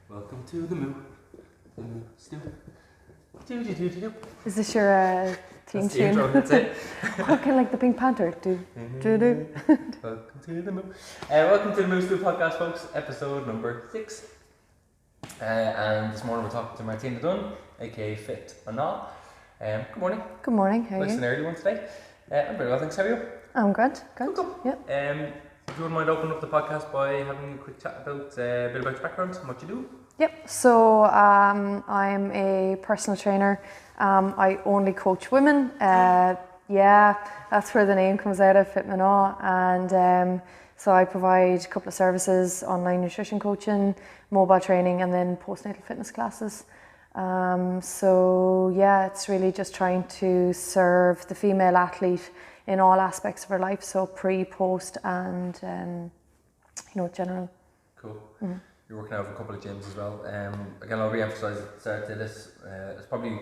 Welcome to the Moo. The Moo Stew. Do. Is this your theme That's the tune? intro, that's it. Kind of like the Pink Panther. Do. Welcome to the Moo. Welcome to the Moo Stew podcast, folks. Episode number 6. And this morning we're talking to Martina Dunne, aka Fit or Not. Good morning. Good morning. How are Nice you? and early one today. I'm very well, thanks. How are you? I'm good. Good. Cool. Yeah. If you wouldn't mind opening up the podcast by having a quick chat about a bit about your background and what you do. Yep. So I'm a personal trainer. I only coach women. Yeah, that's where the name comes out of, Fit or Not. And so I provide a couple of services: online nutrition coaching, mobile training, and then postnatal fitness classes. So yeah, it's really just trying to serve the female athlete in all aspects of her life, so pre, post, and general. Cool. Mm-hmm. You're working out of a couple of gyms as well. Again, I'll re-emphasise at the start of this. It's probably,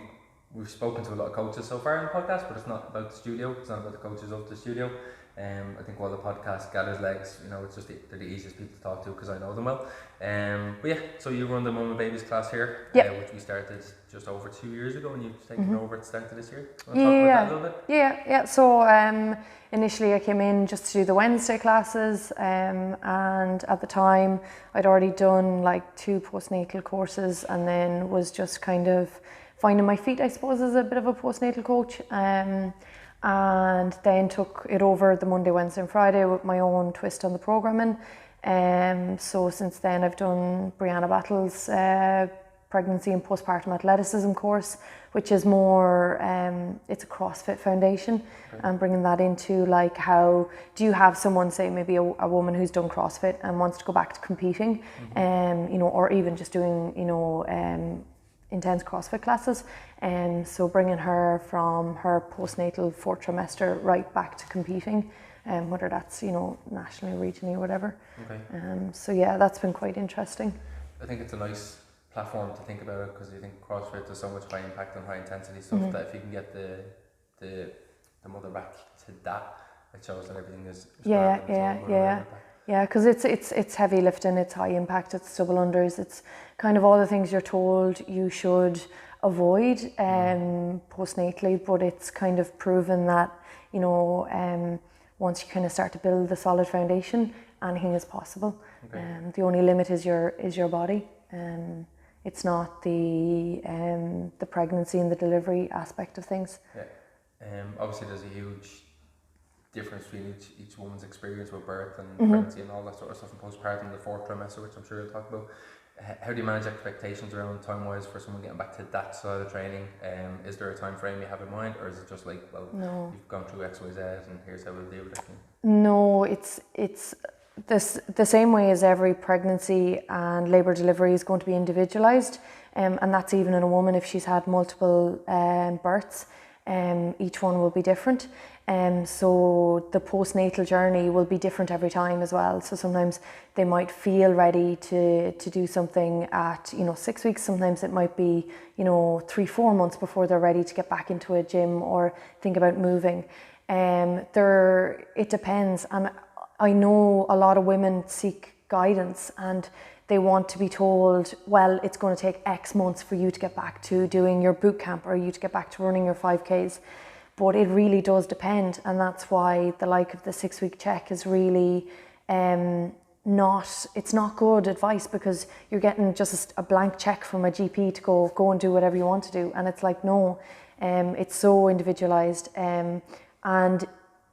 we've spoken to a lot of coaches so far in the podcast, but it's not about the studio. It's not about the coaches of the studio. I think while the podcast gathers legs, it's just they're the easiest people to talk to because I know them well. But yeah, so you run the Mum and Babies class here, which we started just over 2 years ago, and you've taken over at the start of this year. Want to talk about that a little bit? Yeah. So initially I came in just to do the Wednesday classes, and at the time I'd already done like 2 postnatal courses, and then was just kind of finding my feet, I suppose, as a bit of a postnatal coach. And then took it over the Monday, Wednesday and Friday with my own twist on the programming. So since then I've done Brianna Battle's pregnancy and postpartum athleticism course, which is more, it's a CrossFit foundation, and bringing that into like, how do you have someone, say maybe a woman who's done CrossFit and wants to go back to competing, or even just doing, intense CrossFit classes, and so bringing her from her postnatal 4th trimester right back to competing, whether that's nationally, regionally, or whatever. So yeah, that's been quite interesting. I think it's a nice platform to think about it, because you think CrossFit does so much high impact and high intensity stuff, that if you can get the mother back to that, it shows that everything is Yeah, because it's heavy lifting, it's high impact, it's double unders, it's kind of all the things you're told you should avoid postnatally, but it's kind of proven that once you kind of start to build the solid foundation, anything is possible. The only limit is your body. It's not the pregnancy and the delivery aspect of things. Obviously there's a huge difference between each woman's experience with birth and pregnancy and all that sort of stuff, and postpartum, the 4th trimester, which I'm sure you'll talk about. How do you manage expectations around time-wise for someone getting back to that side of training? Is there a time frame you have in mind, or is it just like, well, you've gone through X, Y, Z and here's how we'll deal with it? No, it's the same way as every pregnancy and labour delivery is going to be individualised, and that's even in a woman if she's had multiple births. Each one will be different. So the postnatal journey will be different every time as well. So sometimes they might feel ready to do something at 6 weeks. Sometimes it might be 3-4 months before they're ready to get back into a gym or think about moving. It depends, and I know a lot of women seek guidance and they want to be told, well, it's going to take X months for you to get back to doing your boot camp or you to get back to running your 5Ks. But it really does depend, and that's why the like of the 6-week check is really it's not good advice, because you're getting just a blank check from a GP to go and do whatever you want to do, and it's like, no, it's so individualized, and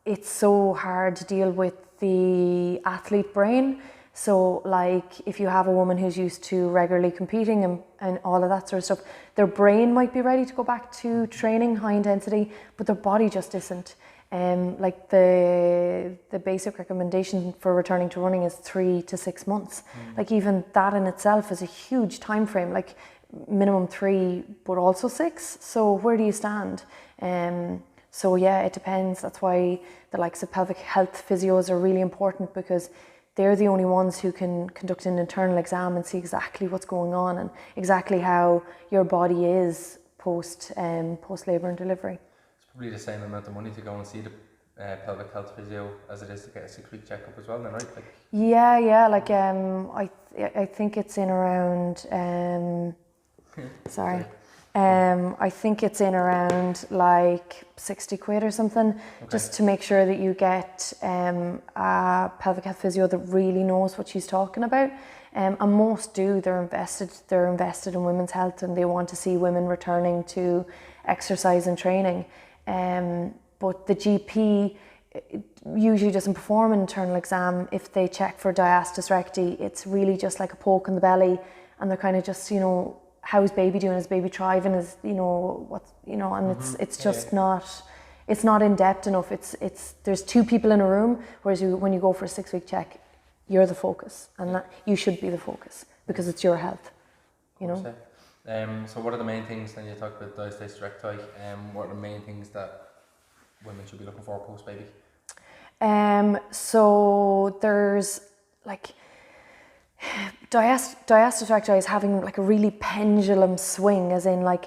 it's so hard to deal with the athlete brain. So like if you have a woman who's used to regularly competing and all of that sort of stuff, their brain might be ready to go back to training high intensity, but their body just isn't. Like the basic recommendation for returning to running is 3 to 6 months. Like even that in itself is a huge time frame, like minimum 3 but also 6. So where do you stand? So yeah, it depends. That's why the likes of pelvic health physios are really important, because they're the only ones who can conduct an internal exam and see exactly what's going on and exactly how your body is post labour and delivery. It's probably the same amount of money to go and see the pelvic health physio as it is to get a 6-week checkup as well, then, right? I think it's in around. Sorry. I think it's in around like 60 quid or something, just to make sure that you get a pelvic health physio that really knows what she's talking about. And most do. They're invested in women's health, and they want to see women returning to exercise and training. But the GP usually doesn't perform an internal exam. If they check for diastasis recti, it's really just like a poke in the belly, and they're kind of just, you know, how's baby doing? Is baby thriving? Is, you know, what's, you know, and it's just not, it's not in depth enough. It's there's two people in a room, whereas when you go for a 6-week check, you're the focus, and that you should be the focus because it's your health, you know. So what are the main things, then you talk about diastasis recti, what are the main things that women should be looking for post baby? So there's like diastasis recti is having like a really pendulum swing, as in like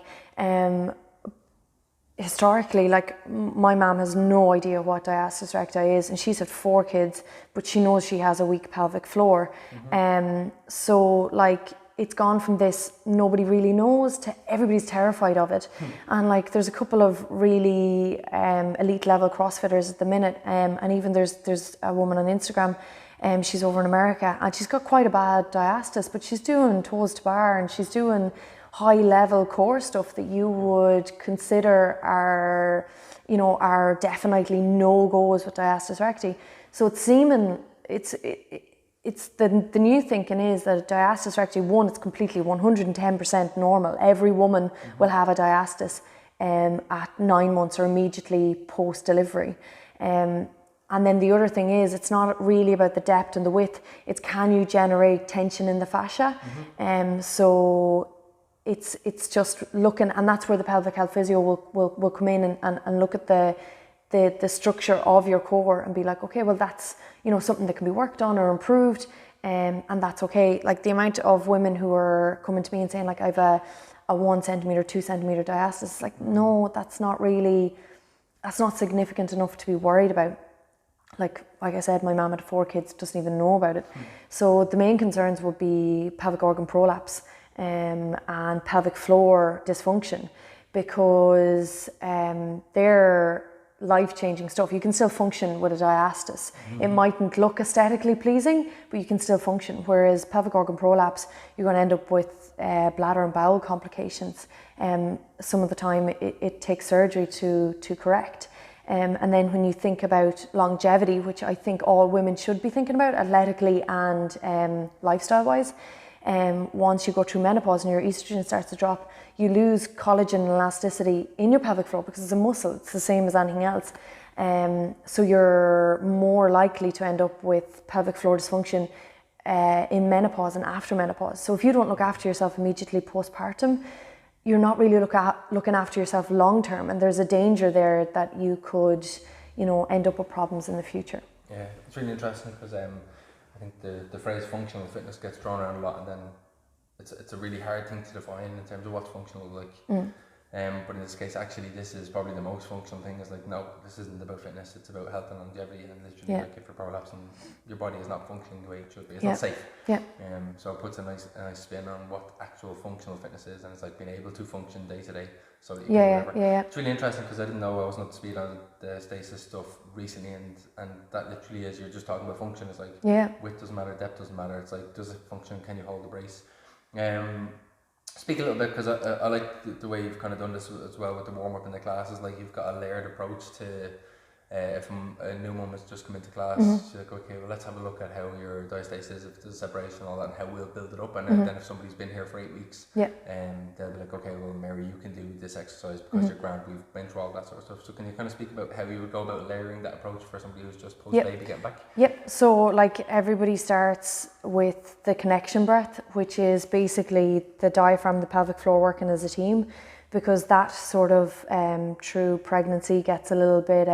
historically, like my mum has no idea what diastasis recti is, and she's had 4 kids, but she knows she has a weak pelvic floor. So like it's gone from this nobody really knows to everybody's terrified of it. And like there's a couple of really elite level CrossFitters at the minute, and even there's a woman on Instagram, she's over in America, and she's got quite a bad diastasis, but she's doing toes to bar, and she's doing high level core stuff that you would consider are, you know, are definitely no-goes with diastasis recti. So it's seeming, it's the new thinking is that diastasis recti, one, it's completely 110% normal. Every woman will have a diastasis at 9 months or immediately post-delivery. And then the other thing is, it's not really about the depth and the width, it's can you generate tension in the fascia. So it's just looking, and that's where the pelvic health physio will come in and look at the structure of your core and be like, okay, well that's, you know, something that can be worked on or improved, and that's okay. Like the amount of women who are coming to me and saying like, I have a 1 centimeter, 2 centimeter diastasis, it's like, no, that's not significant enough to be worried about. Like I said, my mum had 4 kids, doesn't even know about it. So the main concerns would be pelvic organ prolapse and pelvic floor dysfunction, because they're life-changing stuff. You can still function with a diastasis. It mightn't look aesthetically pleasing, but you can still function. Whereas pelvic organ prolapse, you're going to end up with bladder and bowel complications. Some of the time it takes surgery to correct. And then when you think about longevity, which I think all women should be thinking about athletically and lifestyle-wise, once you go through menopause and your estrogen starts to drop, you lose collagen and elasticity in your pelvic floor because it's a muscle. It's the same as anything else. So you're more likely to end up with pelvic floor dysfunction in menopause and after menopause. So if you don't look after yourself immediately postpartum, you're not really looking after yourself long term, and there's a danger there that you could, you know, end up with problems in the future. Yeah, it's really interesting because I think the phrase functional fitness gets thrown around a lot, and then it's a really hard thing to define in terms of what's functional like. But in this case, actually, this is probably the most functional thing. Is like, no, this isn't about fitness. It's about health and longevity, and literally, like if you're prolapsing, your body is not functioning the way it should be. It's not safe. So it puts a nice spin on what actual functional fitness is, and it's like being able to function day to day, so that you can do whatever. It's really interesting because I didn't know, I wasn't up to speed on the stasis stuff recently, and that literally is, you're just talking about function. It's like width doesn't matter, depth doesn't matter. It's like, does it function? Can you hold the brace? Speak a little bit, because I like the way you've kind of done this as well with the warm up in the classes. Like you've got a layered approach to if a new mum has just come into class, she's like, okay, well let's have a look at how your diastasis is, if there's separation and all that, and how we'll build it up. And then if somebody's been here for 8 weeks, they'll be like, okay, well Mary, you can do this exercise because you're grand, we've been through all that sort of stuff. So can you kind of speak about how you would go about layering that approach for somebody who's just post-baby getting back? So like everybody starts with the connection breath, which is basically the diaphragm, the pelvic floor working as a team, because that sort of through pregnancy gets a little bit,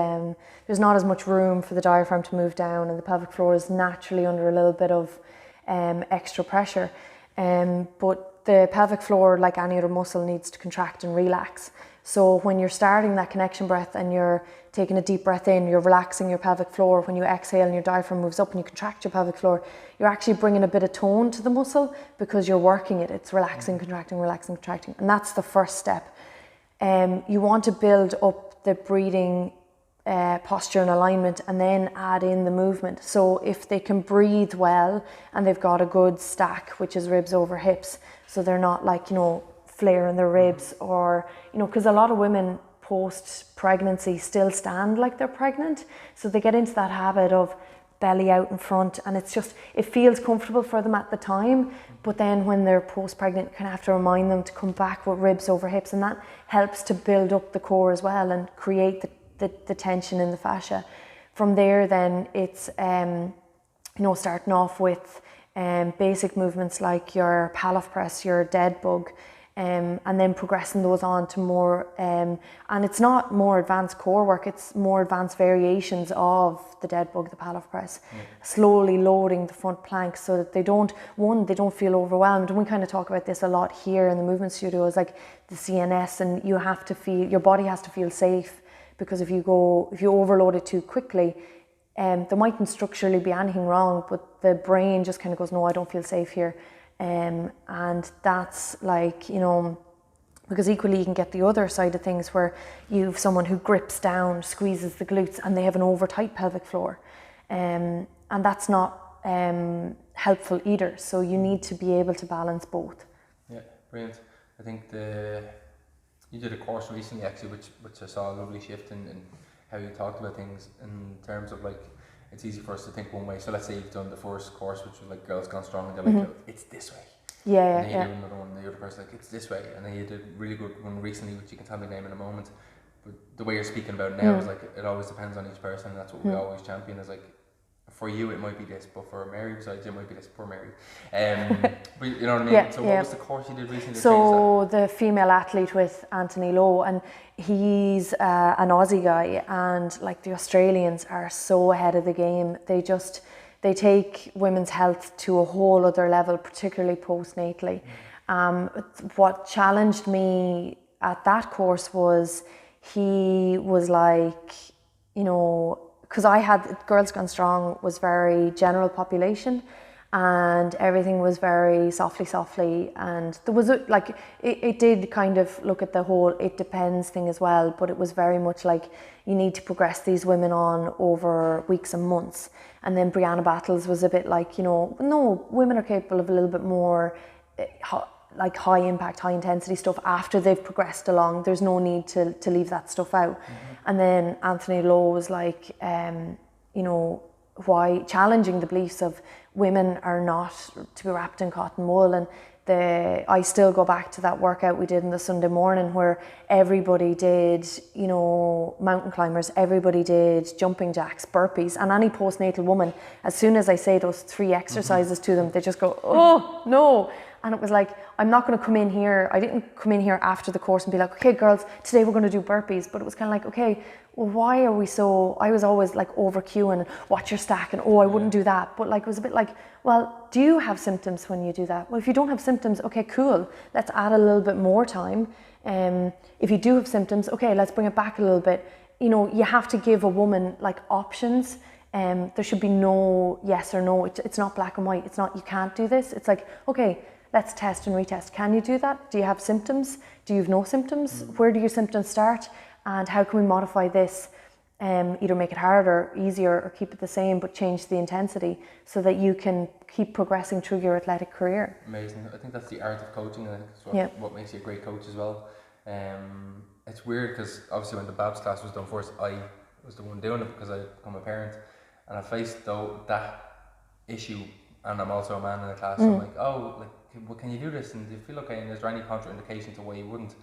there's not as much room for the diaphragm to move down, and the pelvic floor is naturally under a little bit of extra pressure. But the pelvic floor, like any other muscle, needs to contract and relax. So when you're starting that connection breath and you're taking a deep breath in, you're relaxing your pelvic floor. When you exhale and your diaphragm moves up and you contract your pelvic floor, you're actually bringing a bit of tone to the muscle because you're working it. It's relaxing, contracting. And that's the first step. You want to build up the breathing posture and alignment and then add in the movement. So if they can breathe well and they've got a good stack, which is ribs over hips, so they're not like, flaring their ribs, or, because a lot of women post-pregnancy still stand like they're pregnant. So they get into that habit of belly out in front, and it feels comfortable for them at the time, but then when they're post-pregnant, you kind of have to remind them to come back with ribs over hips, and that helps to build up the core as well and create the tension in the fascia. From there then it's, starting off with basic movements like your Pallof press, your dead bug, and then progressing those on to more, and it's not more advanced core work, it's more advanced variations of the dead bug, the Pallof press, slowly loading the front plank so that they don't feel overwhelmed. And we kind of talk about this a lot here in the movement studio, is like the CNS, and your body has to feel safe, because if you overload it too quickly, there mightn't structurally be anything wrong, but the brain just kind of goes, no, I don't feel safe here. And that's like, because equally you can get the other side of things where you have someone who grips down, squeezes the glutes, and they have an over tight pelvic floor. And that's not helpful either. So you need to be able to balance both. Yeah, brilliant. I think you did a course recently actually, which I saw a lovely shift in how you talked about things in terms of like, it's easy for us to think one way. So let's say you've done the first course, which was like Girls Gone Strong, and they're like, it's this way. And then you do another one, and the other person's like, it's this way. And then you did a really good one recently, which you can tell me the name in a moment. But the way you're speaking about it now is like, it always depends on each person. And that's what we always champion, is like, for you it might be this, but for Mary besides you, it might be this. Poor Mary. But you know what I mean? So what was the course you did recently? So the female athlete with Anthony Lowe, and he's an Aussie guy, and like the Australians are so ahead of the game. They take women's health to a whole other level, particularly postnatally. What challenged me at that course was he was like, because I had Girls Gone Strong was very general population, and everything was very softly, and there was it did kind of look at the whole it depends thing as well, but it was very much like you need to progress these women on over weeks and months. And then Brianna Battles was a bit like, no, women are capable of a little bit more like high impact, high intensity stuff after they've progressed along. There's no need to leave that stuff out. And then Anthony Lowe was like, why challenging the beliefs of women are not to be wrapped in cotton wool. And I still go back to that workout we did on the Sunday morning where everybody did, mountain climbers, everybody did jumping jacks, burpees, and any postnatal woman, as soon as I say those 3 exercises to them, they just go, oh no. And it was like, I'm not going to come in here. I didn't come in here after the course and be like, okay, girls, today we're going to do burpees. But it was kind of like, okay, well, why are we so, I was always like over cueing and watch your stack and, I wouldn't do that. But like, it was a bit like, well, do you have symptoms when you do that? Well, if you don't have symptoms, okay, cool. Let's add a little bit more time. If you do have symptoms, okay, let's bring it back a little bit. You have to give a woman like options. There should be no yes or no. It's not black and white. It's not, you can't do this. It's like, okay, let's test and retest. Can you do that? Do you have symptoms? Do you have no symptoms? Where do your symptoms start? And how can we modify this? Either make it harder, easier, or keep it the same, but change the intensity so that you can keep progressing through your athletic career. Amazing. I think that's the art of coaching. I think that's what makes you a great coach as well. It's weird because obviously when the Babs class was done first, I was the one doing it because I become a parent, and I faced that issue, and I'm also a man in the class. So I'm like, well, can you do this? And do you feel okay? And is there any contraindication to why you wouldn't?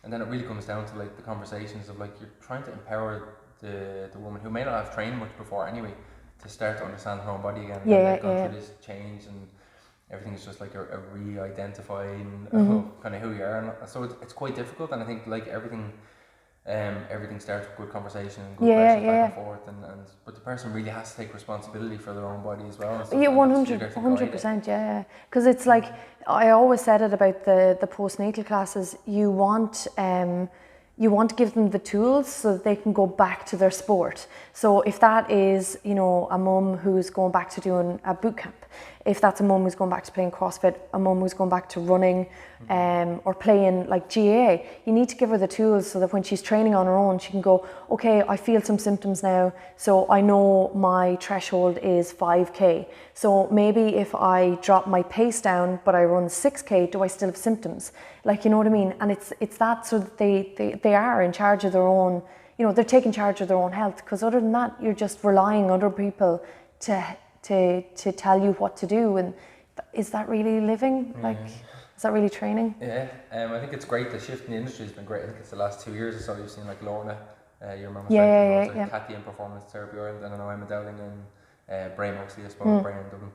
And then it really comes down to like the conversations of like you're trying to empower the woman who may not have trained much before anyway to start to understand her own body again. And they've gone through this change and everything's just like a re-identifying of kind of who you are. And so it's quite difficult, and I think like everything starts with good conversation and good questions back and forth, but the person really has to take responsibility for their own body as well. 100%, yeah. Because it's like, I always said it about the postnatal classes, you want you want to give them the tools so that they can go back to their sport. So if that is, you know, a mum who's going back to doing a boot camp, if that's a mum who's going back to playing CrossFit, a mum who's going back to running, or playing like GAA, you need to give her the tools so that when she's training on her own, she can go, okay, I feel some symptoms now, so I know my threshold is 5K. So maybe if I drop my pace down, but I run 6K, do I still have symptoms? Like, you know what I mean? And it's that, so that they are in charge of their own, you know, they're taking charge of their own health, because other than that, you're just relying on other people to tell you what to do. And is that really living? Like, is that really training? Yeah, I think it's great. The shift in the industry has been great. I think it's the last 2 years or so you've seen like Lorna, your mum, Kathy in performance therapy Ireland, and I know Emma Dowling in Bray mostly, I suppose, Bray in Dublin.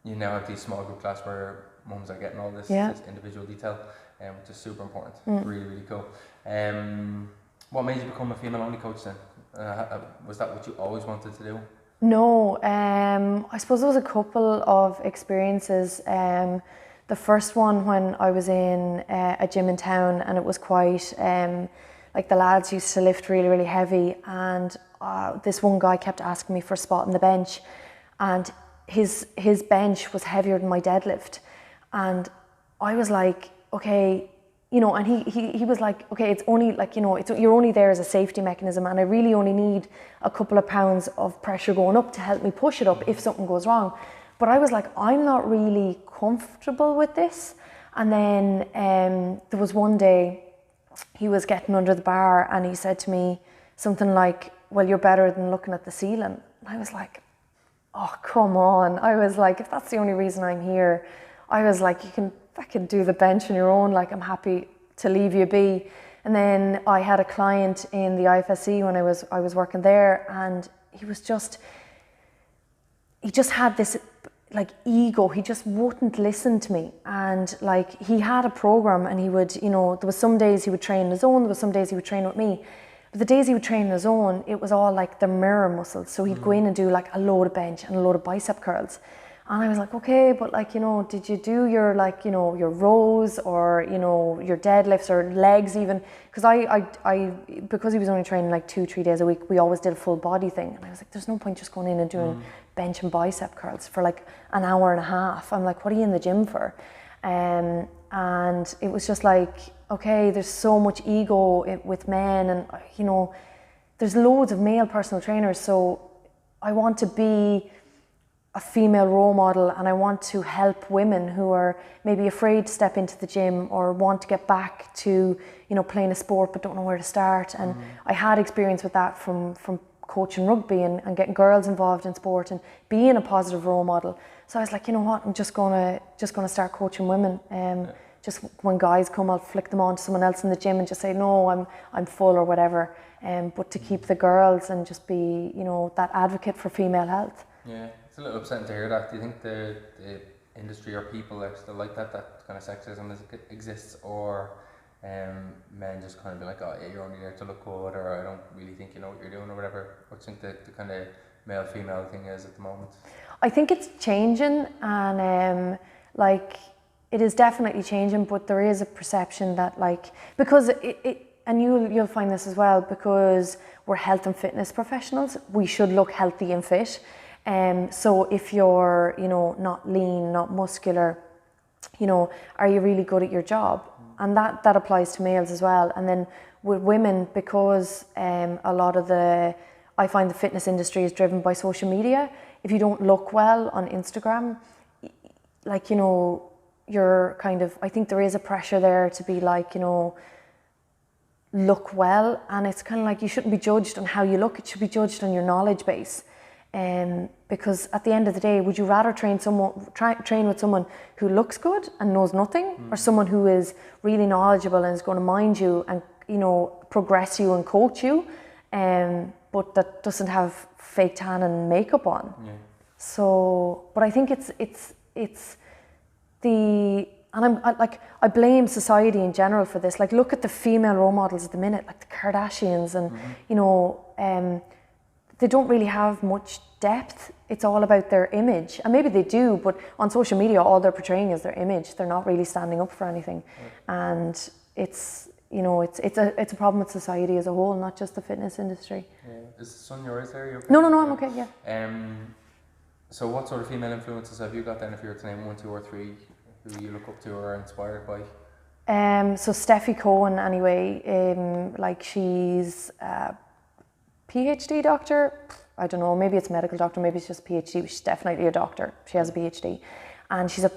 You now have these small group class where mums are getting all this individual detail, which is super important. Really, really cool. What made you become a female only coach then? Was that what you always wanted to do? No, I suppose there was a couple of experiences. The first one when I was in a gym in town, and it was quite, like the lads used to lift really, really heavy, and this one guy kept asking me for a spot on the bench, and his bench was heavier than my deadlift. And I was like, okay, you know, and he was like, okay, it's only like, you know, you're only there as a safety mechanism, and I really only need a couple of pounds of pressure going up to help me push it up if something goes wrong. But I was like, I'm not really comfortable with this. And then there was one day he was getting under the bar, and he said to me something like, well, you're better than looking at the ceiling. And I was like, oh, come on. I was like, if that's the only reason I'm here, I was like, you can fucking do the bench on your own. Like, I'm happy to leave you be. And then I had a client in the IFSC when I was working there, and he just had this like ego. He just wouldn't listen to me. And like, he had a program, and he would, you know, there was some days he would train on his own, there was some days he would train with me. But the days he would train on his own, it was all like the mirror muscles. So he'd go in and do like a load of bench and a load of bicep curls. And I was like, okay, but like, you know, did you do your, like, you know, your rows, or, you know, your deadlifts or legs even? Because because he was only training like 2-3 days a week, we always did a full body thing. And I was like, there's no point just going in and doing bench and bicep curls for like an hour and a half. I'm like, what are you in the gym for? And it was just like, okay, there's so much ego with men, and, you know, there's loads of male personal trainers. So I want to be a female role model, and I want to help women who are maybe afraid to step into the gym, or want to get back to, you know, playing a sport but don't know where to start. And I had experience with that from coaching rugby and getting girls involved in sport and being a positive role model. So I was like, you know what, I'm just gonna start coaching women. Just when guys come, I'll flick them on to someone else in the gym and just say, no, I'm full or whatever. But to keep the girls and just be, you know, that advocate for female health. Yeah, it's a little upsetting to hear that. Do you think the industry or people are still like that kind of sexism exists, or men just kind of be like, oh yeah, you're only there to look good, or I don't really think you know what you're doing, or whatever? What do you think the kind of male-female thing is at the moment? I think it's changing, and like, it is definitely changing, but there is a perception that, like, because and you'll find this as well, because we're health and fitness professionals, we should look healthy and fit. So if you're, you know, not lean, not muscular, you know, are you really good at your job? And that applies to males as well. And then with women, because a lot of I find the fitness industry is driven by social media. If you don't look well on Instagram, like, you know, you're kind of, I think there is a pressure there to be like, you know, look well. And it's kind of like, you shouldn't be judged on how you look, it should be judged on your knowledge base. Because at the end of the day, would you rather train with someone who looks good and knows nothing, or someone who is really knowledgeable and is going to mind you and, you know, progress you and coach you, but that doesn't have fake tan and makeup on? Yeah. So, but I think it's the, and I blame society in general for this. Like, look at the female role models at the minute, like the Kardashians, and you know, they don't really have much depth. It's all about their image, and maybe they do, but on social media all they're portraying is their image. They're not really standing up for anything. And it's it's a problem with society as a whole, not just the fitness industry. Yeah. Is the sun yours there? You okay? No, I'm okay. Yeah. So what sort of female influences have you got then, if you were to name 1, 2 or 3 who you look up to or are inspired by? So Steffi Cohen anyway, like she's a PhD doctor. I don't know, maybe it's a medical doctor, maybe it's just PhD, but she's definitely a doctor. She has a PhD. And she's a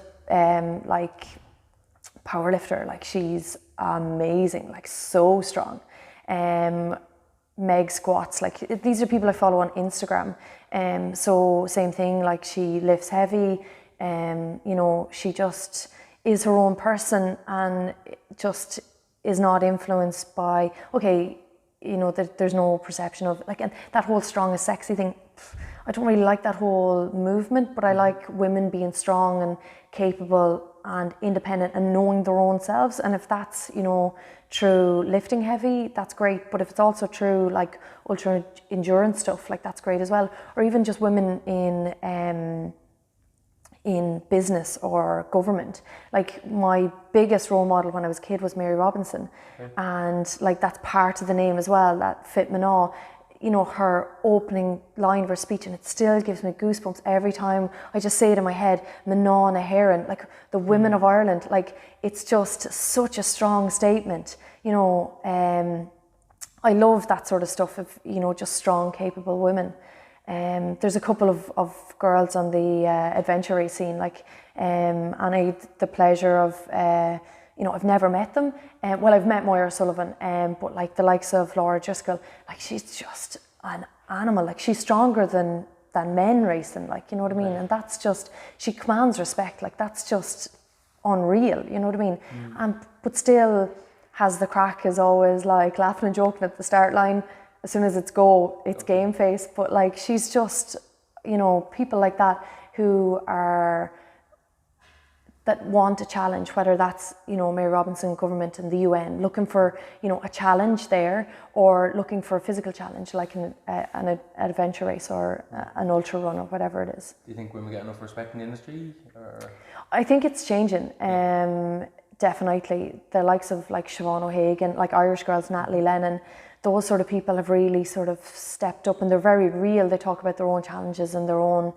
like powerlifter, like she's amazing, like so strong. Meg squats, like these are people I follow on Instagram. So same thing, like she lifts heavy, she just is her own person and just is not influenced by, there's no perception of, like, and that whole strong is sexy thing. I don't really like that whole movement, but I like women being strong and capable and independent and knowing their own selves. And if that's, through lifting heavy, that's great. But if it's also through like ultra endurance stuff, like that's great as well. Or even just women in business or government. Like my biggest role model when I was a kid was Mary Robinson. Okay. And like that's part of the name as well, that Fit Mná. Her opening line of her speech, and it still gives me goosebumps every time I just say it in my head, Mná na hÉireann, like the women of Ireland. Like it's just such a strong statement. I love that sort of stuff of, just strong, capable women. There's a couple of girls on the adventure race scene, like, and I had the pleasure of, I've never met them. Well, I've met Moira Sullivan, but like the likes of Laura Driscoll, like she's just an animal. Like she's stronger than men racing, like, you know what I mean? And that's just, she commands respect. Like that's just unreal, you know what I mean? But still has the crack, is always like laughing and joking at the start line. As soon as it's go, it's game face. But like she's just, people like that who are, that want a challenge, whether that's, Mary Robinson, government and the UN, looking for, a challenge there, or looking for a physical challenge like an adventure race or an ultra run or whatever it is. Do you think women get enough respect in the industry? Or? I think it's changing. Definitely. The likes of like Siobhan O'Hagan, like Irish girls, Natalie Lennon, those sort of people have really sort of stepped up, and they're very real. They talk about their own challenges and their own,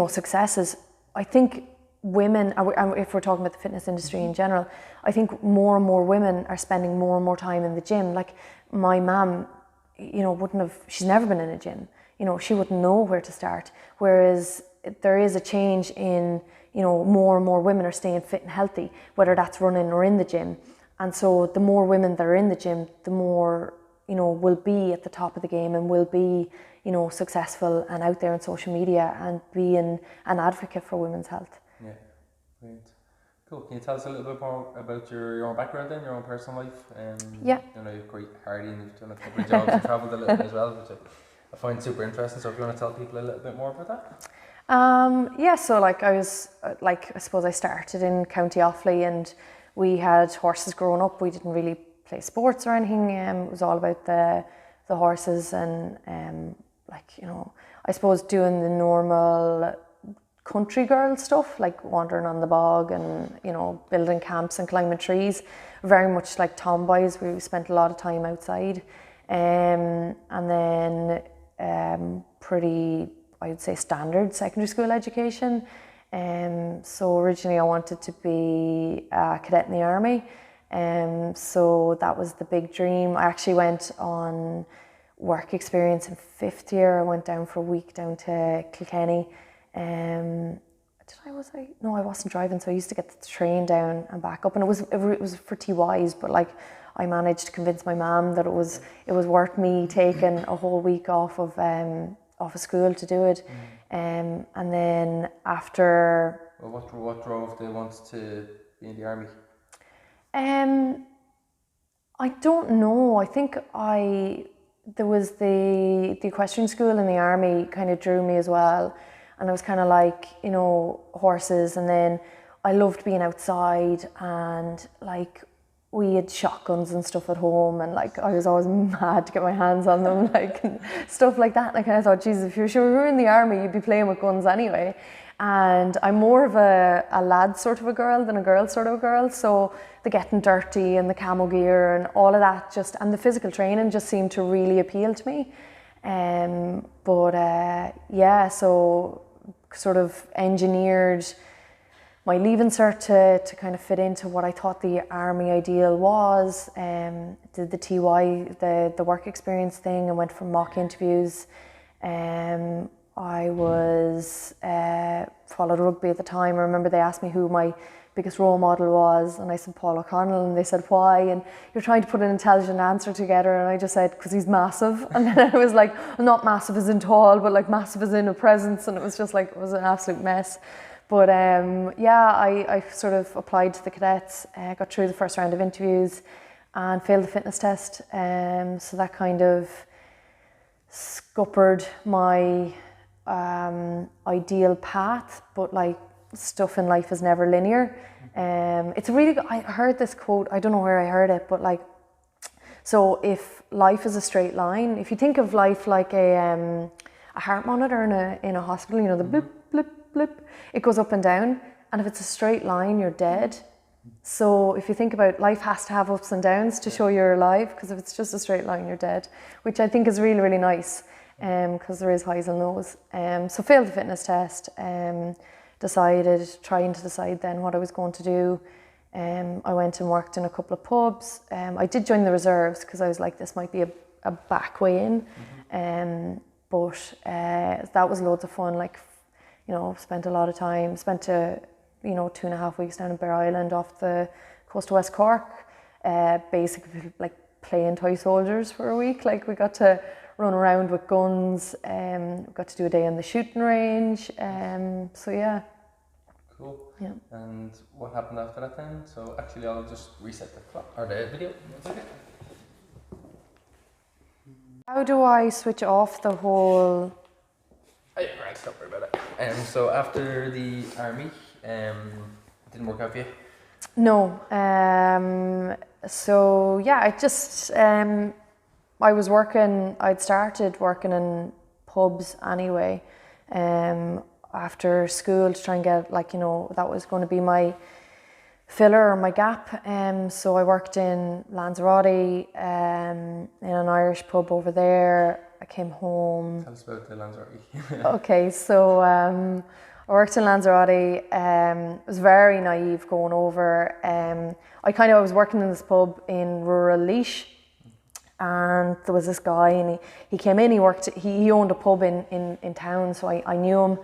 successes. I think women, if we're talking about the fitness industry in general, I think more and more women are spending more and more time in the gym. Like my mum, she's never been in a gym. She wouldn't know where to start. Whereas there is a change in, more and more women are staying fit and healthy, whether that's running or in the gym. And so the more women that are in the gym, the more, will be at the top of the game and will be, successful and out there on social media and being an advocate for women's health. Yeah, brilliant. Cool. Can you tell us a little bit more about your own background then, your own personal life? Yeah. You're quite hardy and you've done a couple of jobs and travelled a little bit as well, which I find super interesting. So if you want to tell people a little bit more about that? So like I was, I suppose I started in County Offaly, and we had horses growing up. We didn't really play sports or anything. It was all about the horses and I suppose doing the normal country girl stuff, like wandering on the bog and, building camps and climbing trees. Very much like tomboys. We spent a lot of time outside. And then pretty, I would say, standard secondary school education. So originally I wanted to be a cadet in the army. So that was the big dream. I actually went on work experience in 5th year. I went down for a week down to Kilkenny. No, I wasn't driving, so I used to get the train down and back up, and it was for TYs, but like I managed to convince my mum that it was worth me taking a whole week off of school to do it. And then after, well, what drove the want to be in the army? I don't know. I think there was the equestrian school in the army kind of drew me as well, and I was kind of like, horses, and then I loved being outside, and like we had shotguns and stuff at home, and like I was always mad to get my hands on them, like and stuff like that. And I kind of thought, Jesus, if you were in the army, you'd be playing with guns anyway. And I'm more of a lad sort of a girl than a girl sort of a girl. So the getting dirty and the camo gear and all of that and the physical training just seemed to really appeal to me. So sort of engineered my leaving cert to kind of fit into what I thought the army ideal was. Did the TY, the work experience thing, and went for mock interviews. I was followed rugby at the time. I remember they asked me who my biggest role model was, and I said Paul O'Connell, and they said why, and you're trying to put an intelligent answer together, and I just said because he's massive. And then I was like, well, not massive as in tall, but like massive as in a presence, and it was just like, it was an absolute mess. But I sort of applied to the cadets, got through the first round of interviews and failed the fitness test. So that kind of scuppered my ideal path, but like stuff in life is never linear. It's really good. I heard this quote, I don't know where I heard it, but like, so if life is a straight line, if you think of life like a heart monitor in a hospital, you know, the blip, blip, blip, it goes up and down, and if it's a straight line, you're dead. So if you think about life has to have ups and downs to show you're alive, because if it's just a straight line, you're dead, which I think is really, really nice, because there is highs and lows. So failed the fitness test, trying to decide then what I was going to do. I went and worked in a couple of pubs. I did join the reserves because I was like, this might be a back way in. But that was loads of fun. Like, you know, spent 2.5 weeks down in Bear Island off the coast of West Cork, basically like playing toy soldiers for a week. Like we got to run around with guns, we got to do a day in the shooting range. So yeah. Cool. Yeah. And what happened after that then? So actually I'll just reset the clock, or the video. 1 second. How do I switch off the whole... Oh, yeah, right, don't worry about it. So after the army, it didn't work out for you? No. So yeah, I just I'd started working in pubs anyway, after school to try and get, like, you know, that was going to be my filler or my gap. So I worked in Lanzarote, in an Irish pub over there. I came home. Tell us about the Lanzarote. Okay, so I worked in Lanzarote. It was very naive going over. I was working in this pub in rural Laois, and there was this guy, and he came in. He owned a pub in town, so I knew him.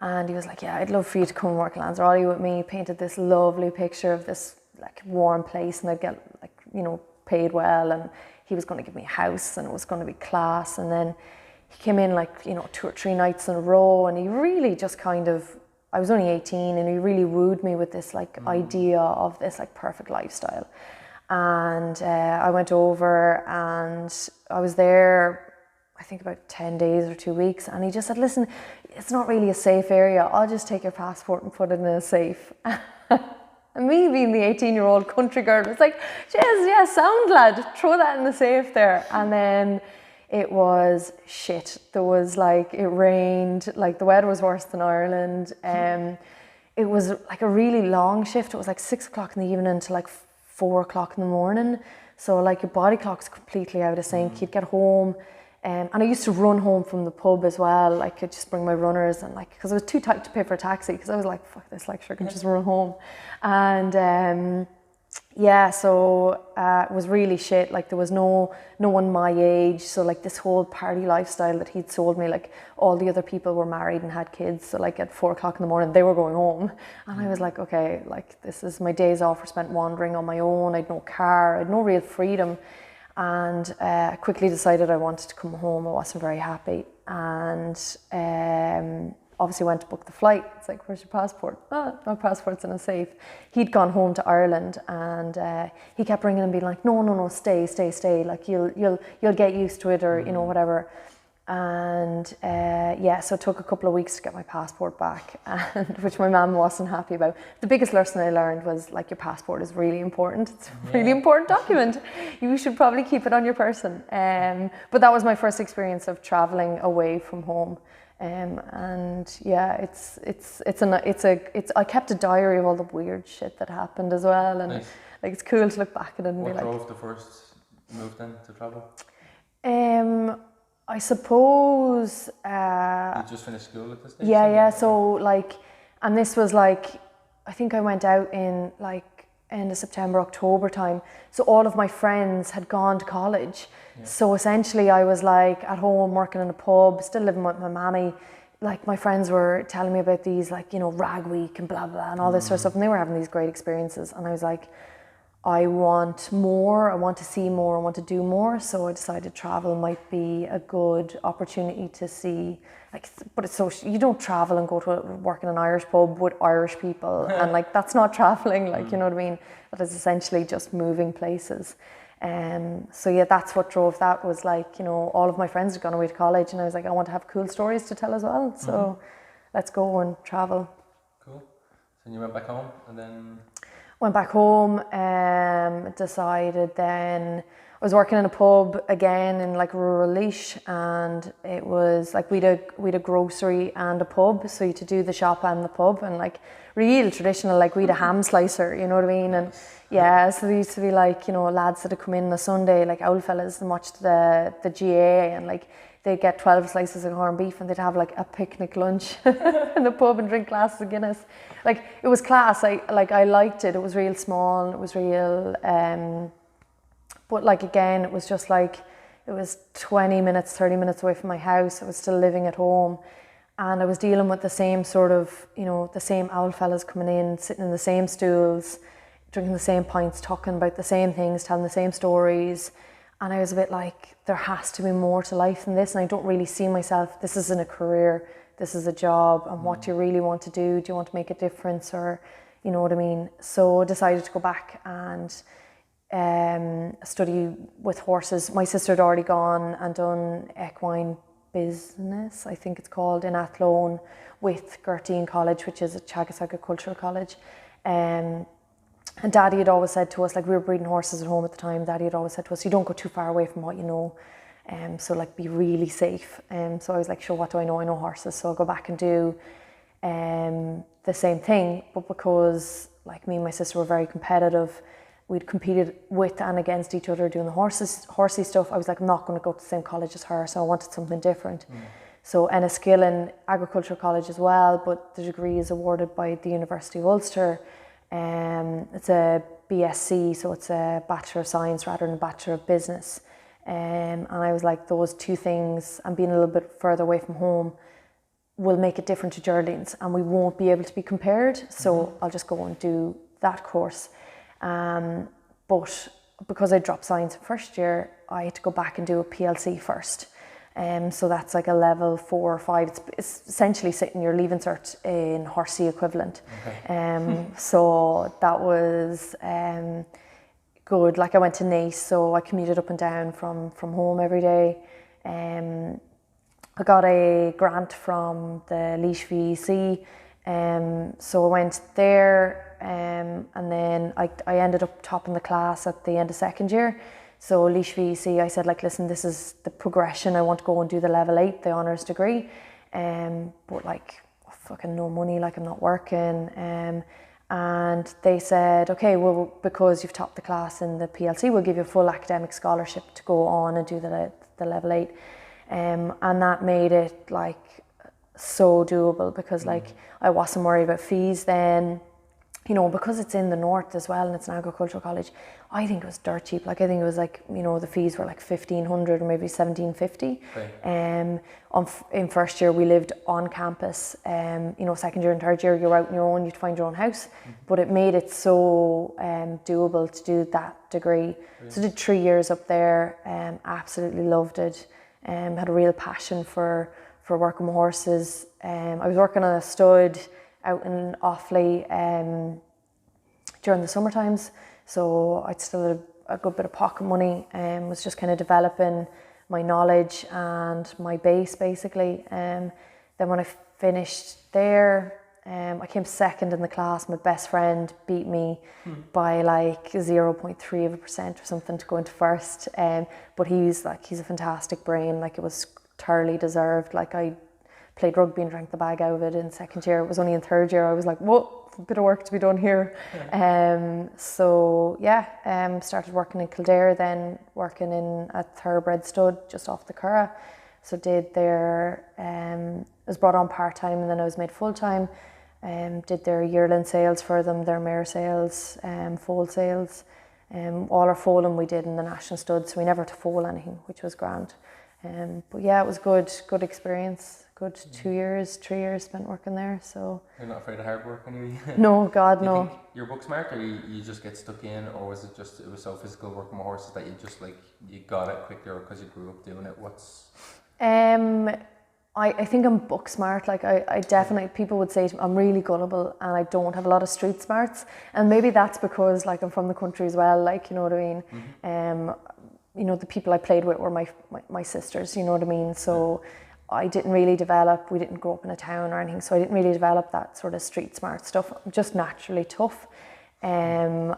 And he was like, yeah, I'd love for you to come and work in Lanzarote with me. He painted this lovely picture of this like warm place, and I'd get, like, you know, paid well, and he was going to give me a house, and it was going to be class. And then he came in, like, you know, 2 or 3 nights in a row, and he really just kind of, I was only 18, and he really wooed me with this like idea of this like perfect lifestyle. And I went over, and I was there, I think about 10 days or 2 weeks, and he just said, listen, it's not really a safe area. I'll just take your passport and put it in a safe. And me being the 18-year-old country girl was like, yes, yeah, sound lad, throw that in the safe there. And then it was shit. There was like, it rained, like the weather was worse than Ireland. It was like a really long shift. It was like 6 o'clock in the evening to like 4 o'clock in the morning. So like your body clock's completely out of sync. You'd get home. And I used to run home from the pub as well. I could just bring my runners, and like, because I was too tight to pay for a taxi, because I was like, fuck this, like, sure, I can just run home. And so it was really shit. Like there was no one my age. So like this whole party lifestyle that he'd sold me, like all the other people were married and had kids. So like at 4 o'clock in the morning, they were going home. And I was like, okay, like this is my days off were spent wandering on my own. I had no car, I had no real freedom. And I quickly decided I wanted to come home. I wasn't very happy, and obviously went to book the flight. It's like, where's your passport? Oh, my passport's in a safe. He'd gone home to Ireland, and he kept ringing and being like, no, stay. Like you'll get used to it, or you know, whatever. And so it took a couple of weeks to get my passport back, and which my mum wasn't happy about. The biggest lesson I learned was, like, your passport is really important. It's a really important document. You should probably keep it on your person. But that was my first experience of traveling away from home. And yeah, I kept a diary of all the weird shit that happened as well, and Nice. like it's cool to look back at it and What be like, drove the first move then to travel? I suppose. You just finished school at this stage? Yeah. So like, and this was like, I think I went out in like end of September, October time. So all of my friends had gone to college. Yeah. So essentially I was like at home working in a pub, still living with my mammy. Like my friends were telling me about these like, you know, rag week and blah, blah, and all this sort of stuff. And they were having these great experiences. And I was like, I want more, I want to see more, I want to do more. So I decided travel might be a good opportunity to see, like, but it's so, you don't travel and go to work in an Irish pub with Irish people. And like, that's not traveling, like, you know what I mean? That is essentially just moving places. So yeah, that's what drove that, was like, you know, all of my friends had gone away to college and I was like, I want to have cool stories to tell as well. So let's go and travel. Cool. So you went back home and then? Went back home, decided then, I was working in a pub again in like rural Laois, and it was like we'd a grocery and a pub, so you had to do the shop and the pub, and like real traditional, like we'd a ham slicer, you know what I mean? And yeah, so there used to be like, you know, lads that would come in on a Sunday, like old fellas, and watch the GA, and like they'd get 12 slices of corned beef and they'd have like a picnic lunch in the pub and drink glasses of Guinness. Like it was class. I liked it. It was real small and it was real, but like again, it was just like, it was 20 minutes, 30 minutes away from my house. I was still living at home and I was dealing with the same sort of, you know, the same old fellas coming in, sitting in the same stools, drinking the same pints, talking about the same things, telling the same stories. And I was a bit like, there has to be more to life than this. And I don't really see myself, this isn't a career, this is a job. And what do you really want to do? Do you want to make a difference? Or, you know what I mean? So I decided to go back and study with horses. My sister had already gone and done equine business, I think it's called, in Athlone with Gertine College, which is a Teagasc Agricultural College. And Daddy had always said to us, like we were breeding horses at home at the time, Daddy had always said to us, you don't go too far away from what you know, so like be really safe. So I was like, sure, what do I know? I know horses, so I'll go back and do the same thing. But because like me and my sister were very competitive, we'd competed with and against each other doing the horsey stuff. I was like, I'm not going to go to the same college as her, so I wanted something different. So Enniskillen Agricultural College as well, but the degree is awarded by the University of Ulster. It's a BSc, so it's a Bachelor of Science rather than a Bachelor of Business. And I was like, those two things and being a little bit further away from home will make it different to Geraldines and we won't be able to be compared. So I'll just go and do that course. But because I dropped science in first year, I had to go back and do a PLC first. So that's like a level 4 or 5. It's essentially sitting your leaving cert in horsey equivalent. Okay. So that was good. Like I went to Naas, so I commuted up and down from home every day. I got a grant from the Laois VEC, so I went there, and then I ended up topping the class at the end of second year. So Laois VEC, I said, like, listen, this is the progression. I want to go and do the level 8, the honours degree. But like, fucking no money, like I'm not working. And they said, okay, well, because you've topped the class in the PLC, we'll give you a full academic scholarship to go on and do the level 8. And that made it like so doable because like I wasn't worried about fees then. You know, because it's in the north as well and it's an agricultural college, I think it was dirt cheap. Like I think it was like, you know, the fees were like 1,500 or maybe 1,750. Right. In first year we lived on campus. You know, second year and third year you're out on your own, you'd find your own house. But it made it so doable to do that degree. Really? So I did 3 years up there, absolutely loved it. Had a real passion for working with horses. I was working on a stud out in Offaly during the summer times, so I'd still had a good bit of pocket money and was just kind of developing my knowledge and my base basically. Then when I finished there, I came second in the class. My best friend beat me by like 0.3% or something to go into first, but he's a fantastic brain, like it was thoroughly deserved. Like I played rugby and drank the bag out of it in second year. It was only in third year I was like, whoa, a bit of work to be done here. Started working in Kildare, then working in a thoroughbred stud just off the Curragh. So did their, was brought on part-time and then I was made full-time. Did their yearling sales for them, their mare sales, foal sales. All our foaling we did in the national stud, so we never had to foal anything, which was grand. But yeah, it was good experience. Good 2 years, 3 years spent working there. So you're not afraid of hard work anyway? No, God, Do you no. think you're book smart, or you just get stuck in, or was it just, it was so physical working with horses that you just like, you got it quicker because you grew up doing it? What's... I think I'm book smart. Like I definitely, people would say to me, I'm really gullible and I don't have a lot of street smarts. And maybe that's because like I'm from the country as well, like, you know what I mean? You know, the people I played with were my sisters, you know what I mean? So I didn't really develop, we didn't grow up in a town or anything, so I didn't really develop that sort of street smart stuff. I'm just naturally tough. And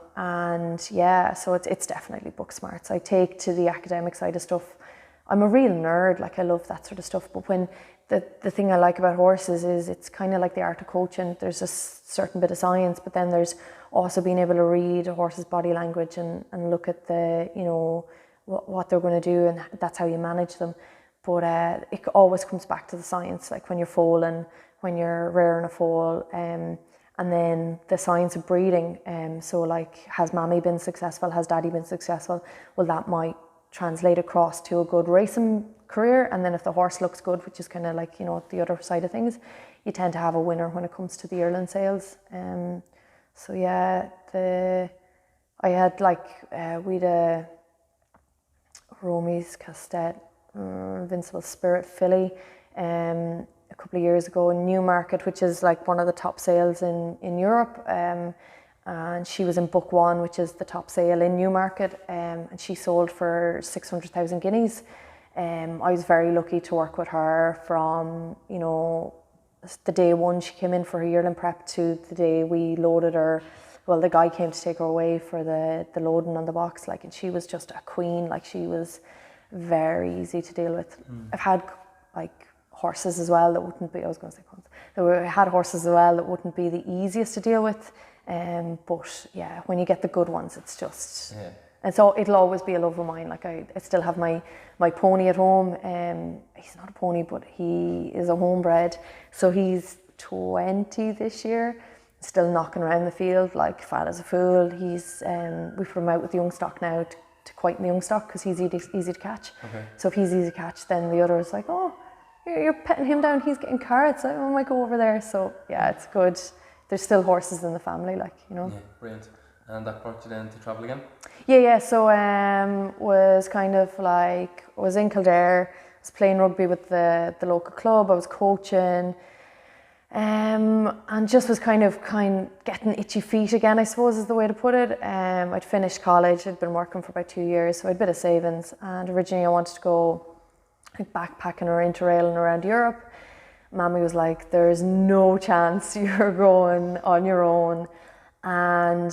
yeah, so it's definitely book smarts. I take to the academic side of stuff. I'm a real nerd, like I love that sort of stuff, but when the thing I like about horses is it's kind of like the art of coaching. There's a certain bit of science, but then there's also being able to read a horse's body language and look at the, you know, what they're going to do, and that's how you manage them. But it always comes back to the science, like when you're foaling, when you're rearing a foal, and then the science of breeding. So like, has mammy been successful? Has daddy been successful? Well, that might translate across to a good racing career. And then if the horse looks good, which is kind of like, you know, the other side of things, you tend to have a winner when it comes to the yearling sales. So yeah, I had like, we'd a Romy's Castet, Invincible Spirit filly a couple of years ago in Newmarket, which is like one of the top sales in Europe. And she was in book one, which is the top sale in Newmarket, and she sold for 600,000 guineas. I was very lucky to work with her from, you know, the day one she came in for her yearling prep to the day we loaded her. Well, the guy came to take her away for the loading on the box, like, and she was just a queen. Like, she was very easy to deal with. I've had like horses as well that wouldn't be, I was going to say punts. I had horses as well that wouldn't be the easiest to deal with. But yeah, when you get the good ones, it's just, and so it'll always be a love of mine. Like I still have my pony at home. He's not a pony, but he is a homebred. So he's 20 this year, still knocking around the field like fat as a fool. He's, we put him out with the young stock now to quieten the young stock because he's easy to catch. Okay. So if he's easy to catch, then the other is like, oh, you're petting him down, he's getting carrots, I might go over there. So yeah, it's good. There's still horses in the family, like, you know. Yeah, brilliant. And that brought you then to travel again? Yeah. So was kind of like, I was in Kildare, I was playing rugby with the local club, I was coaching, and just was kind of getting itchy feet again, I suppose is the way to put it. I'd finished college, I'd been working for about 2 years, so I had a bit of savings, and originally I wanted to go backpacking or interrailing around Europe. Mammy was like, there's no chance you're going on your own. And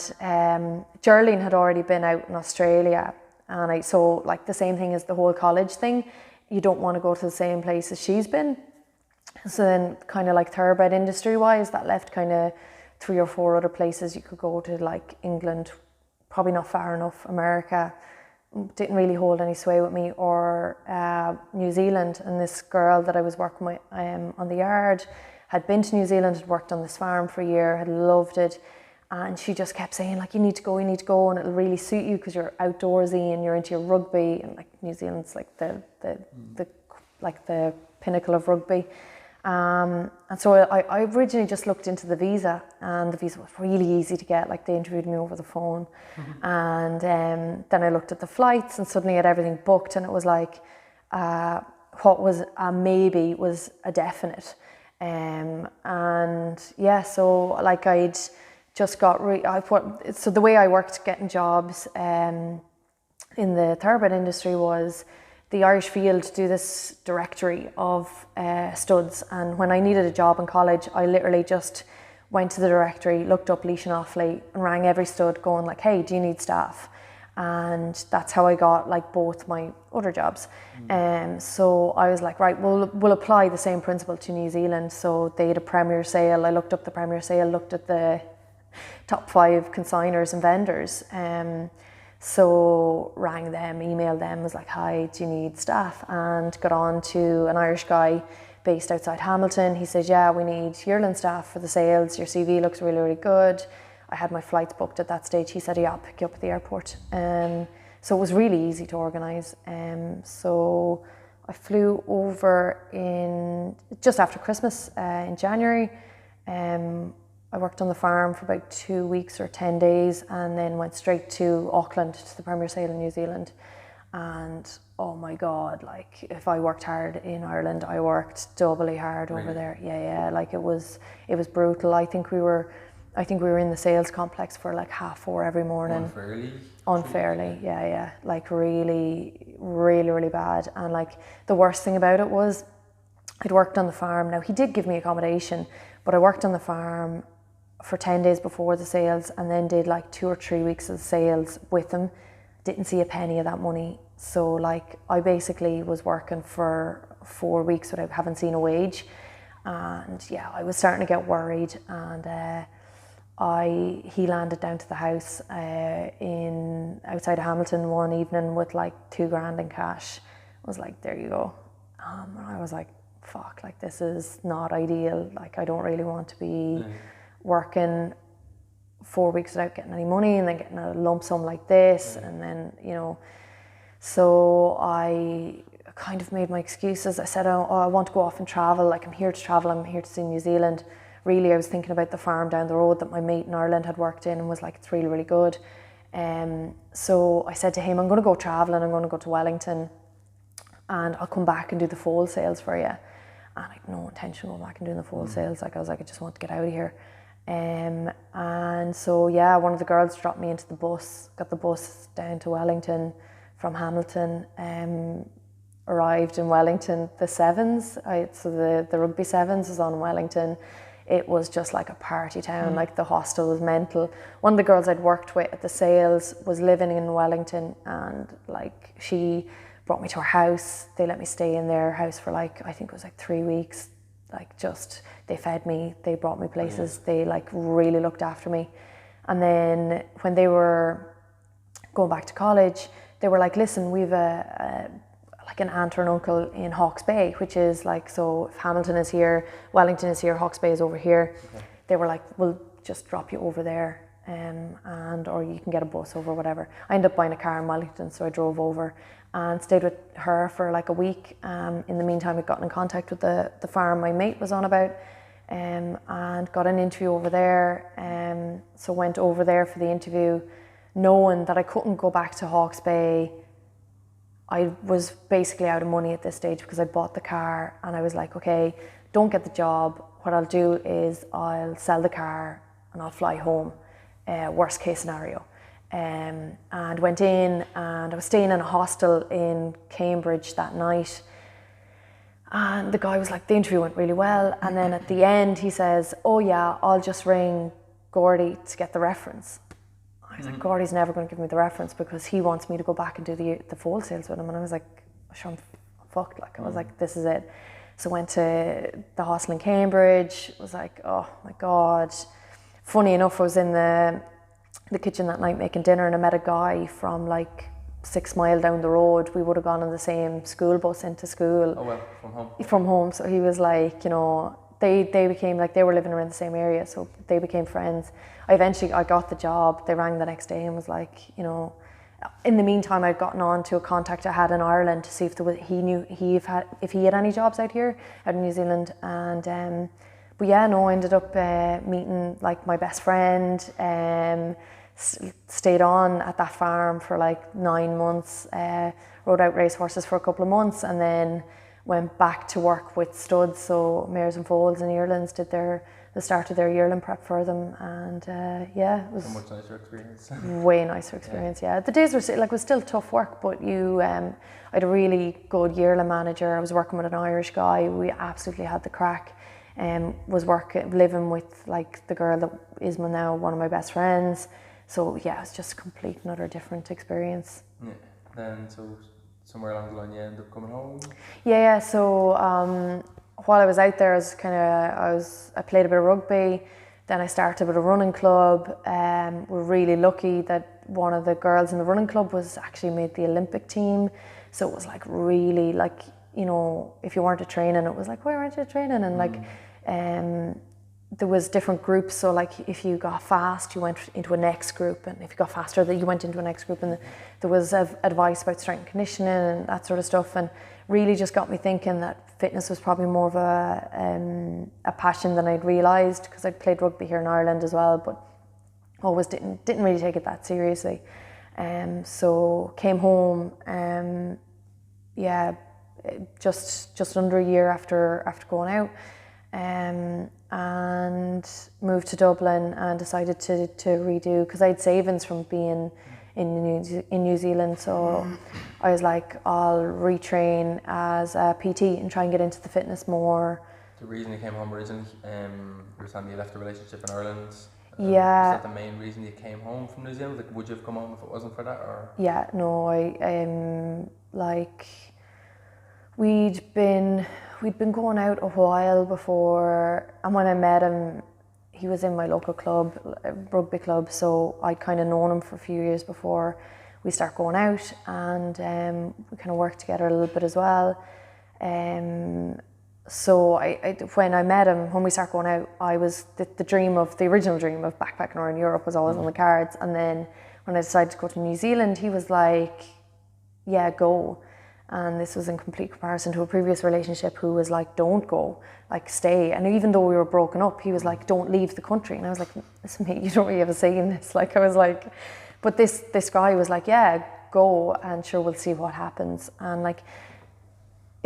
Geraldine had already been out in Australia, and so like the same thing as the whole college thing, you don't want to go to the same place as she's been. So then kind of like thoroughbred industry wise, that left kind of 3 or 4 other places you could go to, like England, probably not far enough, America, didn't really hold any sway with me, or New Zealand. And this girl that I was working with on the yard had been to New Zealand, had worked on this farm for a year, had loved it, and she just kept saying like, you need to go, and it'll really suit you because you're outdoorsy and you're into your rugby, and like New Zealand's like the pinnacle of rugby. And so I originally just looked into the visa, and the visa was really easy to get. Like, they interviewed me over the phone. And then I looked at the flights, and suddenly I had everything booked, and it was like what was a maybe was a definite. And yeah, so like I'd just got so the way I worked getting jobs in the thoroughbred industry was the Irish Field do this directory of studs, and when I needed a job in college, I literally just went to the directory, looked up Leash and Offley, and rang every stud going like, hey, do you need staff? and that's how I got like both my other jobs. So I was like, right, we'll apply the same principle to New Zealand. So they had a Premier sale. I looked up the Premier sale, looked at the top 5 consigners and vendors. So rang them, emailed them, was like, hi, do you need staff? And got on to an Irish guy based outside Hamilton. He said, yeah, we need yearling staff for the sales. Your CV looks really, really good. I had my flights booked at that stage. He said, yeah, I'll pick you up at the airport. So it was really easy to organise. So I flew over in just after Christmas in January. I worked on the farm for about 2 weeks or 10 days and then went straight to Auckland to the Premier sale in New Zealand. And oh my God, like if I worked hard in Ireland, I worked doubly hard over there. Yeah, like it was brutal. I think we were in the sales complex for like 4:30 every morning. Unfairly, yeah. Like really, really, really bad. And like the worst thing about it was I'd worked on the farm. Now he did give me accommodation, but I worked on the farm for 10 days before the sales and then did like 2 or 3 weeks of sales with him. Didn't see a penny of that money. So like I basically was working for 4 weeks without having seen a wage. And yeah, I was starting to get worried, and he landed down to the house outside of Hamilton one evening with like $2,000 in cash. I was like, there you go. And I was like, fuck, like this is not ideal. Like I don't really want to be working 4 weeks without getting any money and then getting a lump sum like this. And then, so I kind of made my excuses. I said, oh, I want to go off and travel. Like I'm here to travel. I'm here to see New Zealand. Really, I was thinking about the farm down the road that my mate in Ireland had worked in and was like, it's really, really good. So I said to him, I'm going to go traveling. I'm going to go to Wellington and I'll come back and do the foal sales for you. And I had no intention of going back and doing the foal sales. Like I was like, I just want to get out of here. And so yeah, one of the girls dropped me into the bus, got the bus down to Wellington from Hamilton, arrived in Wellington, the sevens, so the rugby sevens was on Wellington. It was just like a party town, like the hostel was mental. One of the girls I'd worked with at the sales was living in Wellington, and like she brought me to her house. They let me stay in their house for like, I think it was like 3 weeks. Like just, they fed me, they brought me places, they like really looked after me. And then when they were going back to college, they were like, listen, we've like an aunt or an uncle in Hawke's Bay, which is like, so if Hamilton is here, Wellington is here, Hawke's Bay is over here. They were like, we'll just drop you over there, or you can get a bus over, whatever. I ended up buying a car in Wellington, so I drove over and stayed with her for like a week. In the meantime, I'd gotten in contact with the farm my mate was on about, and got an interview over there. So went over there for the interview, knowing that I couldn't go back to Hawke's Bay. I was basically out of money at this stage because I bought the car, and I was like, okay, don't get the job. What I'll do is I'll sell the car and I'll fly home, worst case scenario. And went in, and I was staying in a hostel in Cambridge that night. And the guy was like, the interview went really well. And then at the end he says, oh yeah, I'll just ring Gordy to get the reference. I was like, Gordy's never going to give me the reference because he wants me to go back and do the foal sales with him. And I was like, sure, I'm fucked. Like, I was like, this is it. So went to the hostel in Cambridge. Was like, oh my God. Funny enough, I was in the kitchen that night making dinner, and I met a guy from like 6 miles down the road. We would have gone on the same school bus into school. Oh well, from home. From home. So he was like, they became like, they were living around the same area, so they became friends. I got the job. They rang the next day and was like, in the meantime, I'd gotten on to a contact I had in Ireland to see if he had any jobs out here, out in New Zealand. And but yeah, no, I ended up meeting like my best friend. Stayed on at that farm for like 9 months. Rode out racehorses for a couple of months, and then went back to work with studs, so mares and foals and yearlings. Did the start of their yearling prep for them, and yeah, it was a much nicer experience. Way nicer experience. Yeah, the days were it was still tough work, but I had a really good yearling manager. I was working with an Irish guy. We absolutely had the crack. Was living with like the girl that is now one of my best friends. So yeah, it's just a complete another different experience. Yeah. Then so somewhere along the line you end up coming home. Yeah. So while I was out there, I played a bit of rugby. Then I started with a running club. We're really lucky that one of the girls in the running club was actually made the Olympic team. So it was like really like, you know, if you weren't at training, it was like, why weren't you at training? And like, there was different groups. So like if you got fast, you went into a next group, and if you got faster, then you went into a next group. And there was advice about strength and conditioning and that sort of stuff, and really just got me thinking that fitness was probably more of a passion than I'd realised, because I'd played rugby here in Ireland as well, but always didn't really take it that seriously. So came home, just under a year after going out. And moved to Dublin and decided to redo, because I had savings from being in New Zealand, so I was like, I'll retrain as a PT and try and get into the fitness more. The reason you came home originally, you were saying you left a relationship in Ireland. Yeah. Was that the main reason you came home from New Zealand? Like, would you have come home if it wasn't for that, or? Yeah, no, we'd been going out a while before, and when I met him, he was in my local club, rugby club, so I'd kind of known him for a few years before we start going out, and we kind of worked together a little bit as well. So when I met him, when we started going out, I was the original dream of backpacking around Europe was always on the cards, and then when I decided to go to New Zealand, he was like, yeah, go. And this was in complete comparison to a previous relationship who was like, don't go, like stay. And even though we were broken up, he was like, don't leave the country. And I was like, listen mate, you don't really have a say in this. Like, I was like, but this guy was like, yeah, go, and sure, we'll see what happens. And like,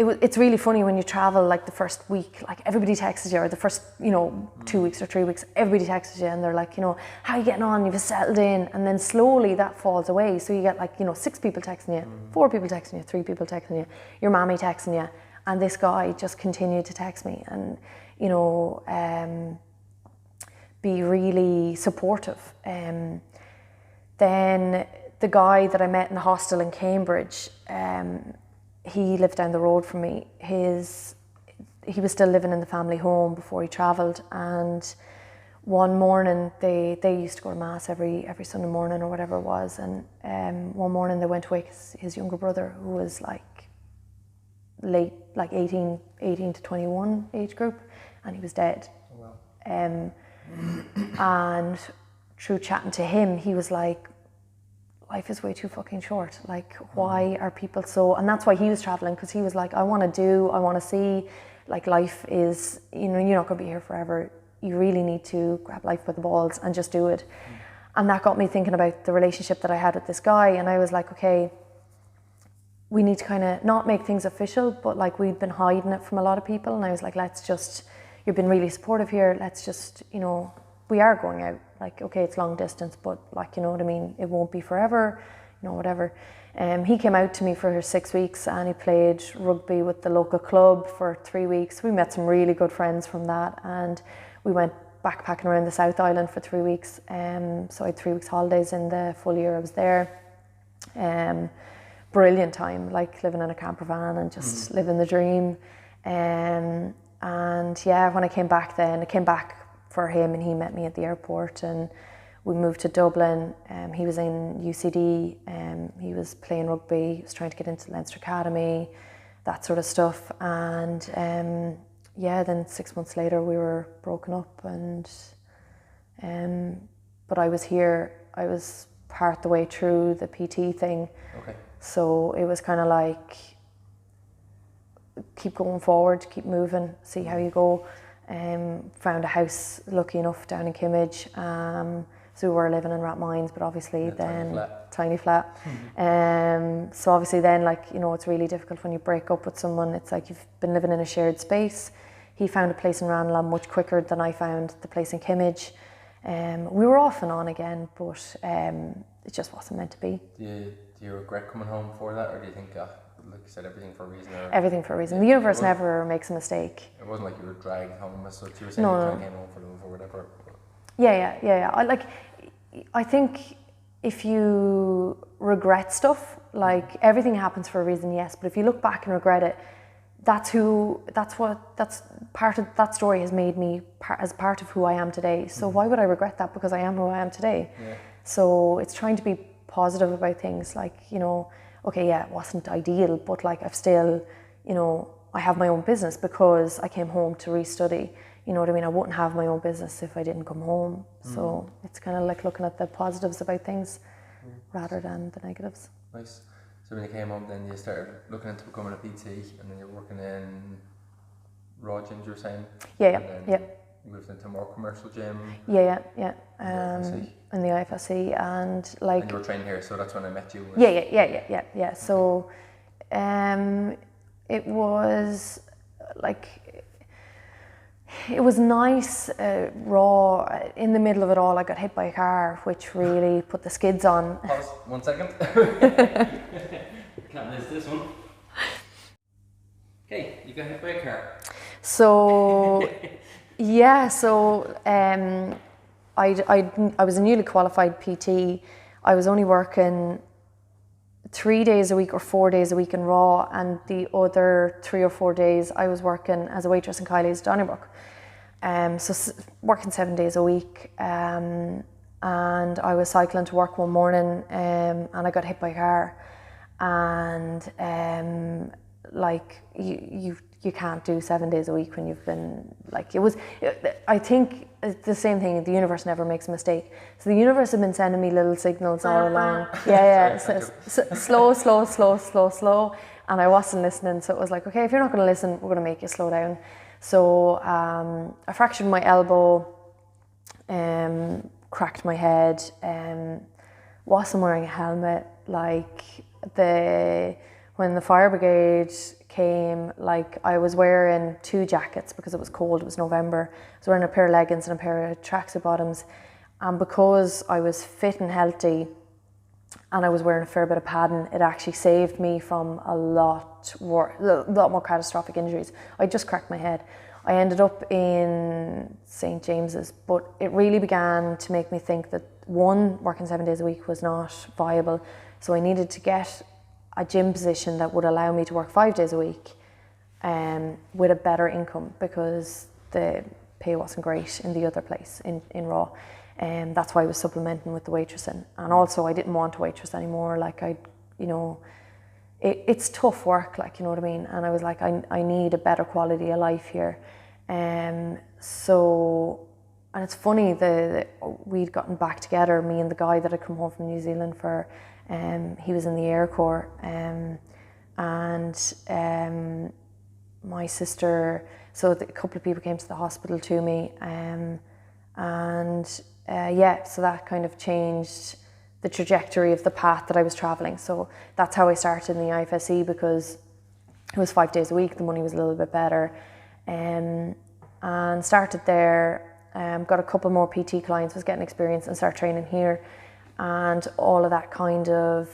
it's really funny when you travel, like the first week, like everybody texts you, or the first, 2 weeks or 3 weeks, everybody texts you and they're like, how are you getting on? You've settled in. And then slowly that falls away. So you get like, 6 people texting you, 4 people texting you, 3 people texting you, your mommy texting you. And this guy just continued to text me and, be really supportive. Then the guy that I met in the hostel in Cambridge, he lived down the road from me. He was still living in the family home before he travelled, and one morning they used to go to mass every Sunday morning or whatever it was, and one morning they went to wake his younger brother, who was like late, like 18 to 21 age group, and he was dead. Oh, wow. And through chatting to him, he was like, life is way too fucking short. Like, why are people so... And that's why he was traveling, because he was like, I want to see, like, life is, you're not going to be here forever. You really need to grab life by the balls and just do it. And that got me thinking about the relationship that I had with this guy. And I was like, okay, we need to kind of not make things official, but like we'd been hiding it from a lot of people. And I was like, you've been really supportive here. Let's just, we are going out. Like, okay, it's long distance, but like, you know what I mean? It won't be forever, whatever. He came out to me for 6 weeks and he played rugby with the local club for 3 weeks. We met some really good friends from that, and we went backpacking around the South Island for 3 weeks. So I had 3 weeks holidays in the full year I was there. Brilliant time, like living in a camper van and just living the dream. And yeah, when I came back for him, and he met me at the airport, and we moved to Dublin. He was in UCD, he was playing rugby, he was trying to get into Leinster Academy, that sort of stuff. And then 6 months later we were broken up, and but I was here, I was part the way through the PT thing. Okay. So it was kind of like, keep going forward, keep moving, see how you go. Found a house, lucky enough, down in Kimmage. So we were living in Rathmines, but obviously tiny flat. So obviously then, like, it's really difficult when you break up with someone. It's like you've been living in a shared space. He found a place in Ranelagh much quicker than I found the place in Kimmage. We were off and on again, but it just wasn't meant to be. Do you regret coming home for that, or do you think, like you said, everything for a reason? Everything for a reason. The universe never makes a mistake. It wasn't like you were dragged home as such. You were saying you came home for love or whatever. Yeah. I think if you regret stuff, like everything happens for a reason, yes, but if you look back and regret it, that's part of that story has made me as part of who I am today. So why would I regret that? Because I am who I am today. Yeah. So it's trying to be positive about things, like, you know, okay, yeah, it wasn't ideal, but like I've still, you know, I have my own business because I came home to restudy. You know what I mean? I wouldn't have my own business if I didn't come home. So it's kind of like looking at the positives about things rather than the negatives. Nice. So when you came home, then you started looking into becoming a PT, and then you're working in raw gyms, you were saying? Yeah. You moved into a more commercial gym? Yeah. IFSC. In the IFSC, and like... And you were training here, so that's when I met you? Yeah. So it was like... It was nice, raw. In the middle of it all, I got hit by a car, which really put the skids on. Pause, 1 second. Can't miss this one. Okay, you got hit by a car. So, yeah, I was a newly qualified PT. I was only working 3 days a week or 4 days a week in Raw, and the other 3 or 4 days I was working as a waitress in Kylie's Donnybrook. So working 7 days a week, and I was cycling to work one morning, and I got hit by a car, and like you can't do 7 days a week when you've been like, I think it's the same thing, the universe never makes a mistake. So the universe had been sending me little signals all along. Slow. And I wasn't listening. So it was like, okay, if you're not going to listen, we're going to make you slow down. So I fractured my elbow, cracked my head, wasn't wearing a helmet. Like when the fire brigade came, like I was wearing 2 jackets because it was cold, it was November. I was wearing a pair of leggings and a pair of tracksuit bottoms. And because I was fit and healthy and I was wearing a fair bit of padding, it actually saved me from a lot more catastrophic injuries. I just cracked my head. I ended up in St. James's, but it really began to make me think that, one, working 7 days a week was not viable. So I needed to get a gym position that would allow me to work 5 days a week with a better income, because the pay wasn't great in the other place in Raw. And that's why I was supplementing with the waitressing. And also I didn't want to waitress anymore. Like it's tough work, like, you know what I mean? And I was like, I need a better quality of life here. And it's funny, we'd gotten back together, me and the guy that had come home from New Zealand for, he was in the Air Corps, and my sister, so a couple of people came to the hospital to me, so that kind of changed the trajectory of the path that I was travelling. So that's how I started in the IFSC, because it was 5 days a week, the money was a little bit better, and started there, got a couple more PT clients, was getting experience, and started training here. And all of that kind of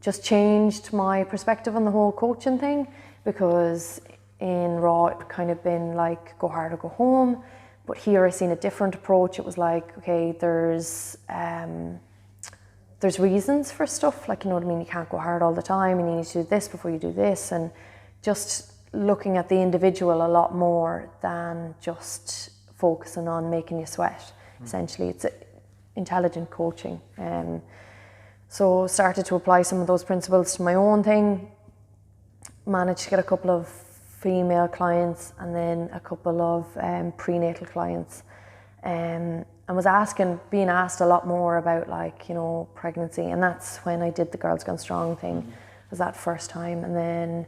just changed my perspective on the whole coaching thing, because in Raw it kind of been like, go hard or go home. But here I seen a different approach. It was like, okay, there's reasons for stuff, like, you know what I mean, you can't go hard all the time, and you need to do this before you do this, and just looking at the individual a lot more than just focusing on making you sweat. Essentially, it's intelligent coaching. So started to apply some of those principles to my own thing, managed to get a couple of female clients and then a couple of prenatal clients, and was being asked a lot more about, like, you know, pregnancy. And that's when I did the Girls Gone Strong thing. It was that first time. And then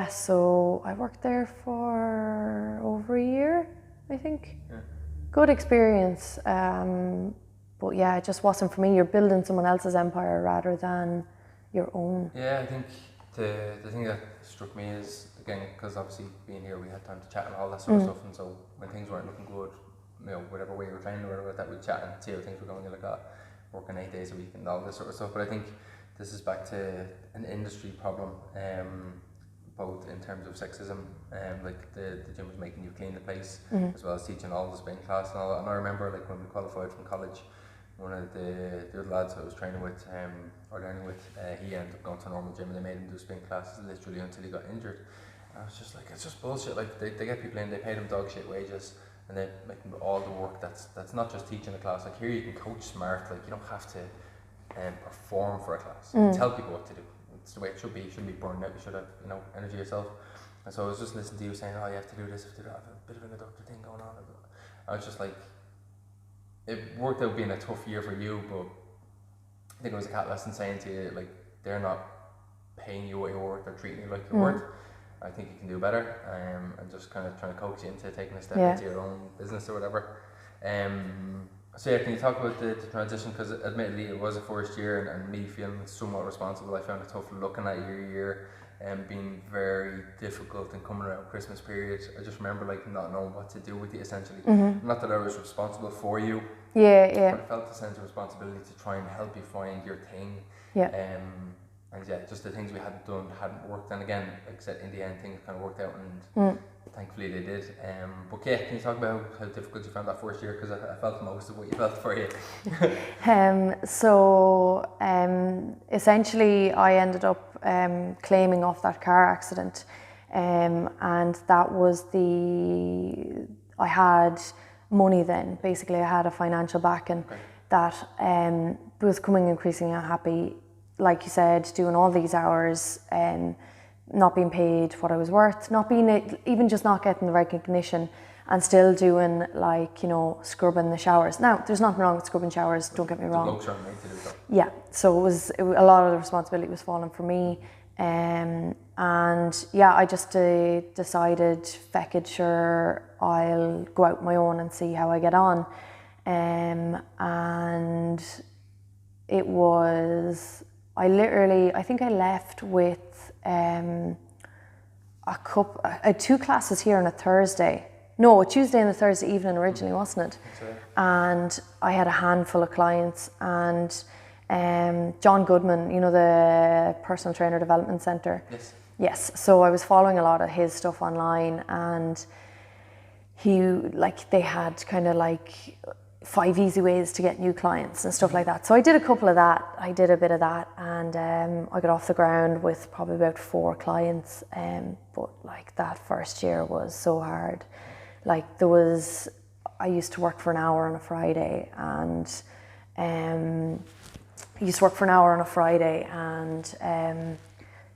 so I worked there for over a year, I think. Good experience, but yeah, it just wasn't for me. You're building someone else's empire rather than your own. Yeah, I think the thing that struck me is, again, because obviously being here we had time to chat and all that sort of stuff, and so when things weren't looking good, you know, whatever way you were training or whatever, that we'd chat and see how things were going. You're like, working 8 days a week and all this sort of stuff. But I think this is back to an industry problem, both in terms of sexism, like the gym was making you clean the place, as well as teaching all the spin class and all that. And I remember like when we qualified from college, one of the other lads I was training with, or learning with, he ended up going to a normal gym and they made him do spin classes literally until he got injured. And I was just like, it's just bullshit. Like they get people in, they pay them dog shit wages, and they make them do all the work. That's not just teaching a class. Like here you can coach smart. Like you don't have to perform for a class. You can tell people what to do. It's the way it should be. You shouldn't be burned out. You should have energy yourself. And so I was just listening to you saying, oh, you have to do this, you have to do that. I have a bit of an adductor thing going on. I was just like, it worked out being a tough year for you, but I think it was a catalyst in saying to you, like, they're not paying you what you're worth, they're treating you like you're worth. I think you can do better, and just kind of trying to coax you into taking a step into your own business or whatever. So yeah, can you talk about the transition? Because admittedly it was a first year, and me feeling somewhat responsible, I found it tough looking at your year and being very difficult and coming around Christmas period. I just remember like not knowing what to do with you essentially. Not that I was responsible for you. But I felt a sense of responsibility to try and help you find your thing. And yeah, just the things we hadn't done hadn't worked. And again, like I said, in the end things kind of worked out, and thankfully they did. But yeah, can you talk about how difficult you found that first year? Because I felt most of what you felt for you. Essentially I ended up claiming off that car accident, and that was I had money then. Basically I had a financial backing that was becoming increasingly unhappy. Like you said, doing all these hours and not being paid what I was worth, not being even just not getting the recognition, and still doing like scrubbing the showers. Now there's nothing wrong with scrubbing showers, don't get me wrong. Yeah, so it was a lot of the responsibility was falling for me, and yeah, I just decided, feck it, sure, I'll go out my own and see how I get on, and it was. I think I left with I had 2 classes here on a Thursday. No, a Tuesday and a Thursday evening originally, wasn't it? And I had a handful of clients, and John Goodman, the personal trainer development centre. Yes. So I was following a lot of his stuff online, and they had kind of like 5 easy ways to get new clients and stuff like that. So I did a couple of that. I did a bit of that, and I got off the ground with probably about 4 clients. But like that first year was so hard. Like I used to work for an hour on a Friday, and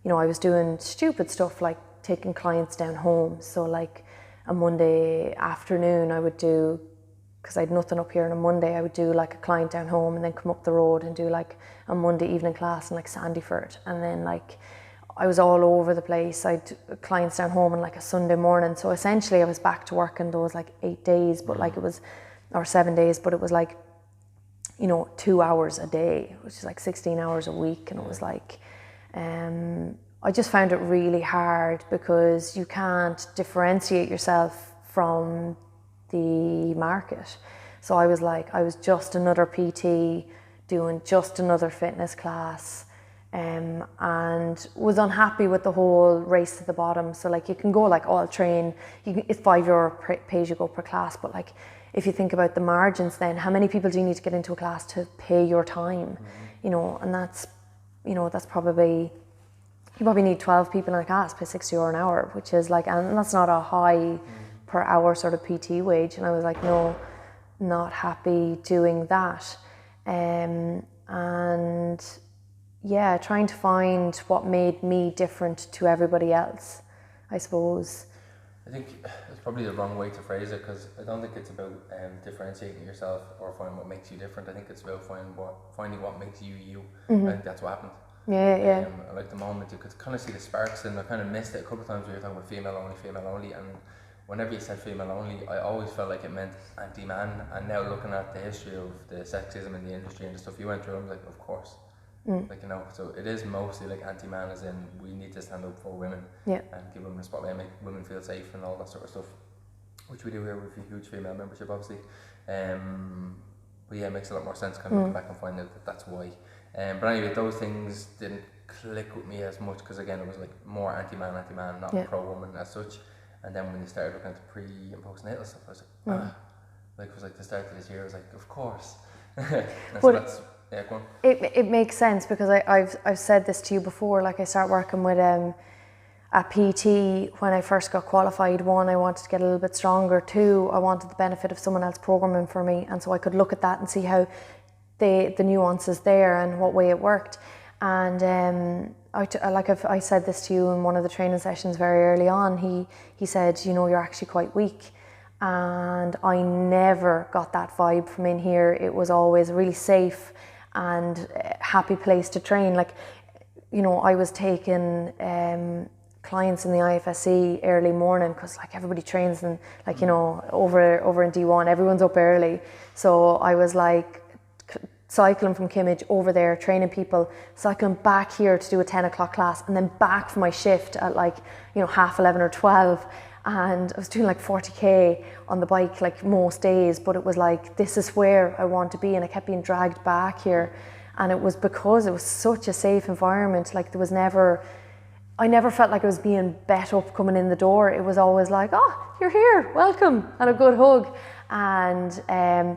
I was doing stupid stuff like taking clients down home. So like a Monday afternoon I would do, because I had nothing up here on a Monday, I would do like a client down home and then come up the road and do like a Monday evening class in like Sandyford. And then like I was all over the place. I'd clients down home on like a Sunday morning. So essentially I was back to work in those like 8 days, but like or 7 days, but it was like, 2 hours a day, which is like 16 hours a week. And it was like, I just found it really hard because you can't differentiate yourself from the market. So I was just another PT doing just another fitness class, and was unhappy with the whole race to the bottom. So like you can go like, I'll train, it's €5 pay as you go per class, but like if you think about the margins, then how many people do you need to get into a class to pay your time? And that's probably, you probably need 12 people in a class, pay €60 an hour, which is like, and that's not a high per hour sort of PT wage. And I was like, no, not happy doing that. And yeah, trying to find what made me different to everybody else, I suppose. I think it's probably the wrong way to phrase it, because I don't think it's about differentiating yourself or finding what makes you different. I think it's about finding what makes you you. I think that's what happened. Yeah. Like the moment you could kind of see the sparks, and I kind of missed it a couple of times when you were talking about female only, and whenever you said female only, I always felt like it meant anti-man. And now looking at the history of the sexism in the industry and the stuff you went through, I'm like, of course. Like, so it is mostly like anti-man, as in we need to stand up for women and give women a spotlight, make women feel safe and all that sort of stuff, which we do here with a huge female membership, obviously. But yeah, it makes a lot more sense kind of looking back and finding out that that's why. But anyway, those things didn't click with me as much because again it was like more anti-man, not pro-woman as such. And then when you started looking at the pre and postnatal stuff, I was like, like it was like the start of this year. I was like, of course. And so that's go on. It makes sense because I've said this to you before. Like I started working with at PT when I first got qualified. One, I wanted to get a little bit stronger. Two, I wanted the benefit of someone else programming for me, and so I could look at that and see how the nuances there and what way it worked. And I said this to you in one of the training sessions very early on. He said, you know, you're actually quite weak. And I never got that vibe from in here. It was always a really safe and happy place to train. Like, you know, I was taking clients in the IFSC early morning because like everybody trains and like, you know, over in D1, everyone's up early. So I was like cycling from Kimmage over there, training people, cycling back here to do a 10 o'clock class and then back for my shift at like, you know, 11:30 or 12. And I was doing like 40k on the bike like most days, but it was like, this is where I want to be. And I kept being dragged back here. And it was because it was such a safe environment. Like I never felt like I was being bet up coming in the door. It was always like, oh, you're here, welcome, and a good hug. And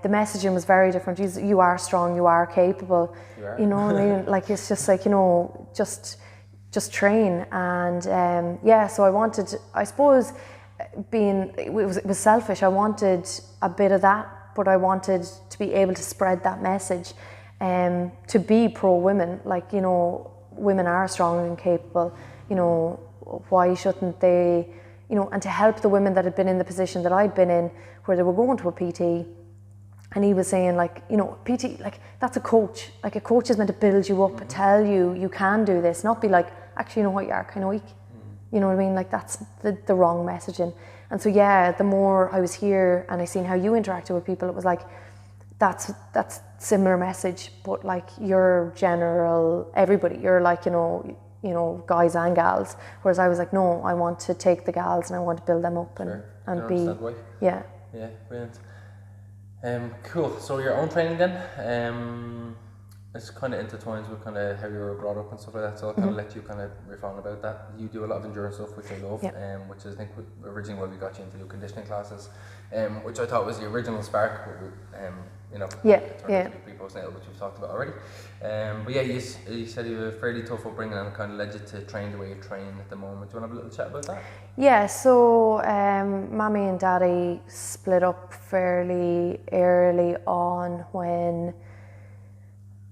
the messaging was very different. You are strong, you are capable. You know what I mean? Like, it's just like, you know, just train. And so I wanted, I suppose, it was selfish. I wanted a bit of that, but I wanted to be able to spread that message, to be pro-women. Like, you know, women are strong and capable. You know, why shouldn't they, you know, and to help the women that had been in the position that I'd been in, where they were going to a PT, and he was saying, like, you know, PT, like, that's a coach. Like, a coach is meant to build you up, tell you you can do this, not be like, actually, you know what, you are kind of weak. You know what I mean? Like, that's the wrong messaging. And so, yeah, the more I was here and I seen how you interacted with people, it was like, that's similar message, but like, you're general, everybody, you're like, you know, guys and gals. Whereas I was like, no, I want to take the gals and I want to build them up and be, yeah. Yeah, brilliant. Cool. So your own training then, it's kind of intertwines with kind of how you were brought up and stuff like that. So I'll kind of let you kind of riff on about that. You do a lot of endurance stuff, which I love, which is, I think, originally why we got you into conditioning classes, which I thought was the original spark. You know, pre-postnatal, which we've talked about already. But yeah, you said you were fairly tough upbringing and kind of led you to train the way you train at the moment. Do you want to have a little chat about that? Yeah, so Mommy and Daddy split up fairly early on when,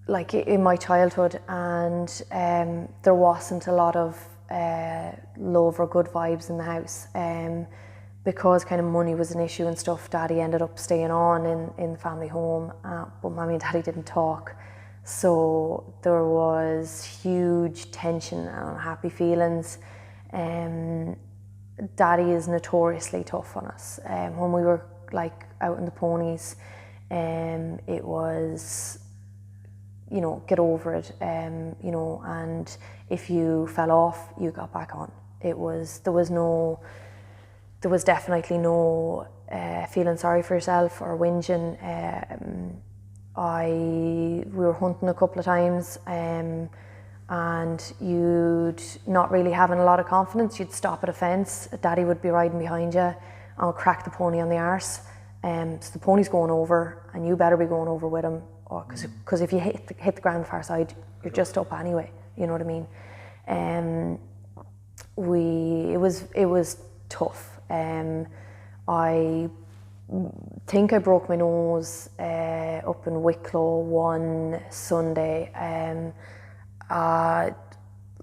like, in my childhood, and there wasn't a lot of love or good vibes in the house. Because kind of money was an issue and stuff, Daddy ended up staying on in the family home, but Mommy and Daddy didn't talk. So there was huge tension and unhappy feelings. Daddy is notoriously tough on us. When we were like out in the ponies, it was, you know, get over it, you know, and if you fell off, you got back on. There was definitely no feeling sorry for yourself or whinging. We were hunting a couple of times, and you'd not really having a lot of confidence. You'd stop at a fence, Daddy would be riding behind you and would crack the pony on the arse. So the pony's going over and you better be going over with him, or because if you hit the ground the far side, you're just up anyway, you know what I mean? It was tough. I think I broke my nose up in Wicklow one Sunday.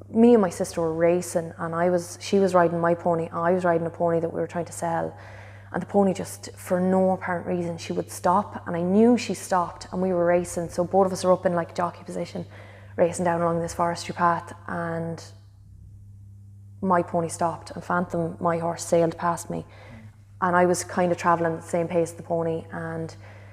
Me and my sister were racing, and she was riding my pony, I was riding a pony that we were trying to sell, and the pony just, for no apparent reason, she would stop, and I knew she stopped, and we were racing, so both of us are up in like jockey position, racing down along this forestry path, and my pony stopped, and Phantom, my horse, sailed past me, and I was kind of travelling at the same pace as the pony, and